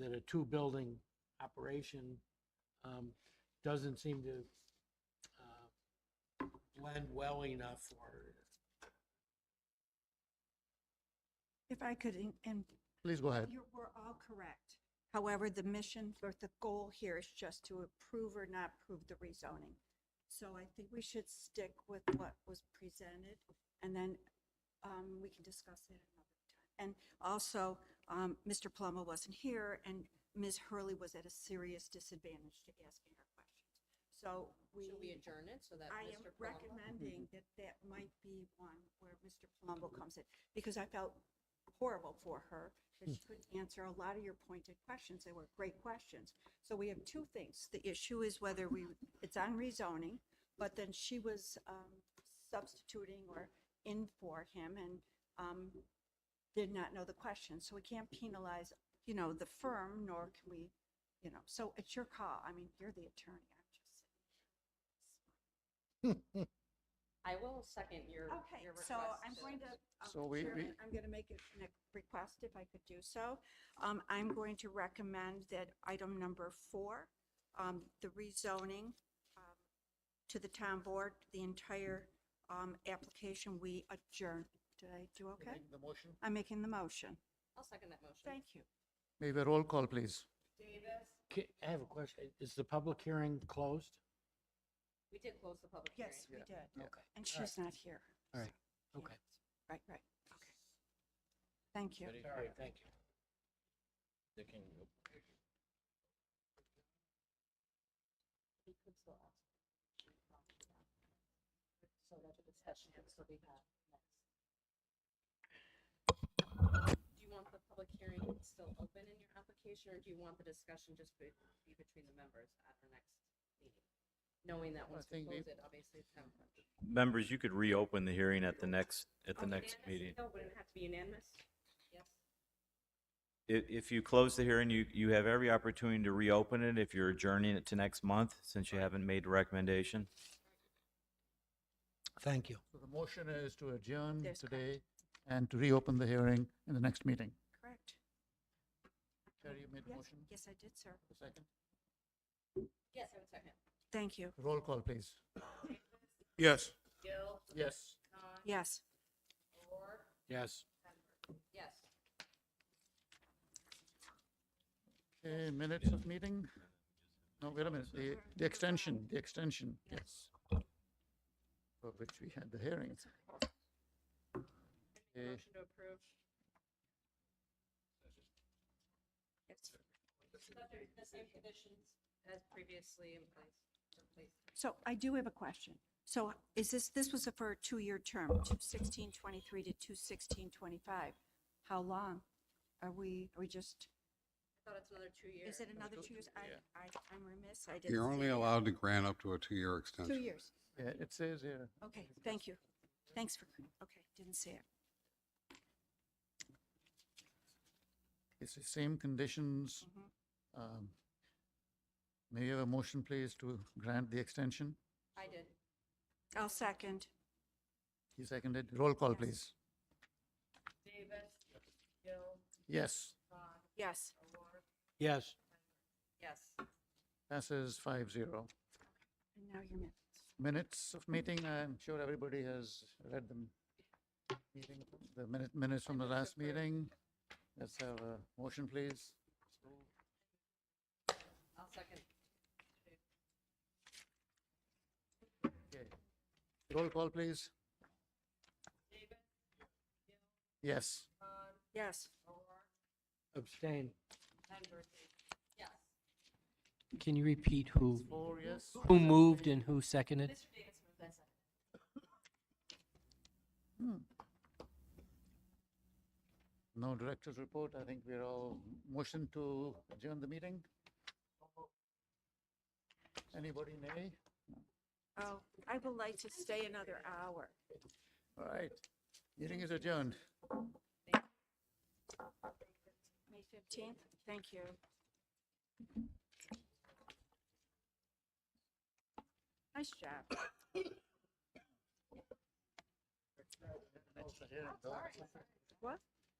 a 2-building operation doesn't seem to blend well enough or. If I could, and Please go ahead. we're all correct. However, the mission or the goal here is just to approve or not approve the rezoning. So I think we should stick with what was presented, and then we can discuss it another time. And also, Mr. Palumbo wasn't here, and Ms. Hurley was at a serious disadvantage to asking her questions. So Should we adjourn it so that I am Mr. Palumbo? recommending that might be one where Mr. Palumbo comes in, because I felt horrible for her that she couldn't answer a lot of your pointed questions. They were great questions. So we have 2 things. The issue is whether it's on rezoning, but then she was substituting or in for him and did not know the questions. So we can't penalize, the firm, nor can we, so it's your call. I mean, you're the attorney. I'm just saying. I will second your Okay, request. so I'm going to, So we- Chairman, I'm going to make a request if I could do so. I'm going to recommend that item number 4, the rezoning to the town board, the entire application, we adjourn. Did I do okay? The motion? I'm making the motion. I'll second that motion. Thank you. Maybe a roll call, please. Davis? I have a question. Is the public hearing closed? We did close the public hearing. Yes, we did. Okay. And she's not here. All right. so, Okay. Right, okay. Thank you. All right, thank you. They can, We could still ask. So that the discussion can still be had next. Do you want the public hearing still open in your application, or do you want the discussion just be between the members at our next meeting? Knowing that once we think close it, obviously it's town. members, you could reopen the hearing at the next meeting. No, would it have to be unanimous? Yes. If you close the hearing, you have every opportunity to reopen it if you're adjourning it to next month, since you haven't made a recommendation. Thank you. So the motion is to adjourn That's today and to reopen the hearing in the next meeting. Correct. Terry, you made the Yes, motion? yes, I did, sir. A second. Yes, I would second. Thank you. Roll call, please. Yes. Gil? Yes. Con? Yes. Yes. Yes. Okay, minutes of meeting? No, wait a minute, the extension, yes. For which we had the hearing. Okay, Motion to approve. The same conditions as previously in place. So I do have a question. So is this was for a 2-year term, 2/16/23 to 2/16/25. How long? Are we just, I thought it's another 2 years. is it another 2 years? I'm remiss, I didn't. You're only see it. allowed to grant up to a 2-year extension. 2 years. yeah, it says here. Okay, thank you. Thanks for, okay, didn't see it. It's the same conditions. May I have a motion, please, to grant the extension? I did. I'll second. He seconded. Roll call, please. Davis. Gill. Yes, Yes. O'Rourke. Yes. Yes. passes 5-0. And now your minutes. Minutes of meeting, I'm sure everybody has read them. Meeting, the minutes from the last meeting. Let's have a motion, please. I'll second. Okay. Roll call, please. Davis. Yes. Yes. Abstain. Yes. Can you repeat who, 4 yes. who moved and who seconded? Mr. Davis moved, I seconded. No director's report. I think we're all motion to adjourn the meeting. Anybody nay? Oh, I would like to stay another hour. All right. Meeting is adjourned. May 15th? Thank you. Nice job. What?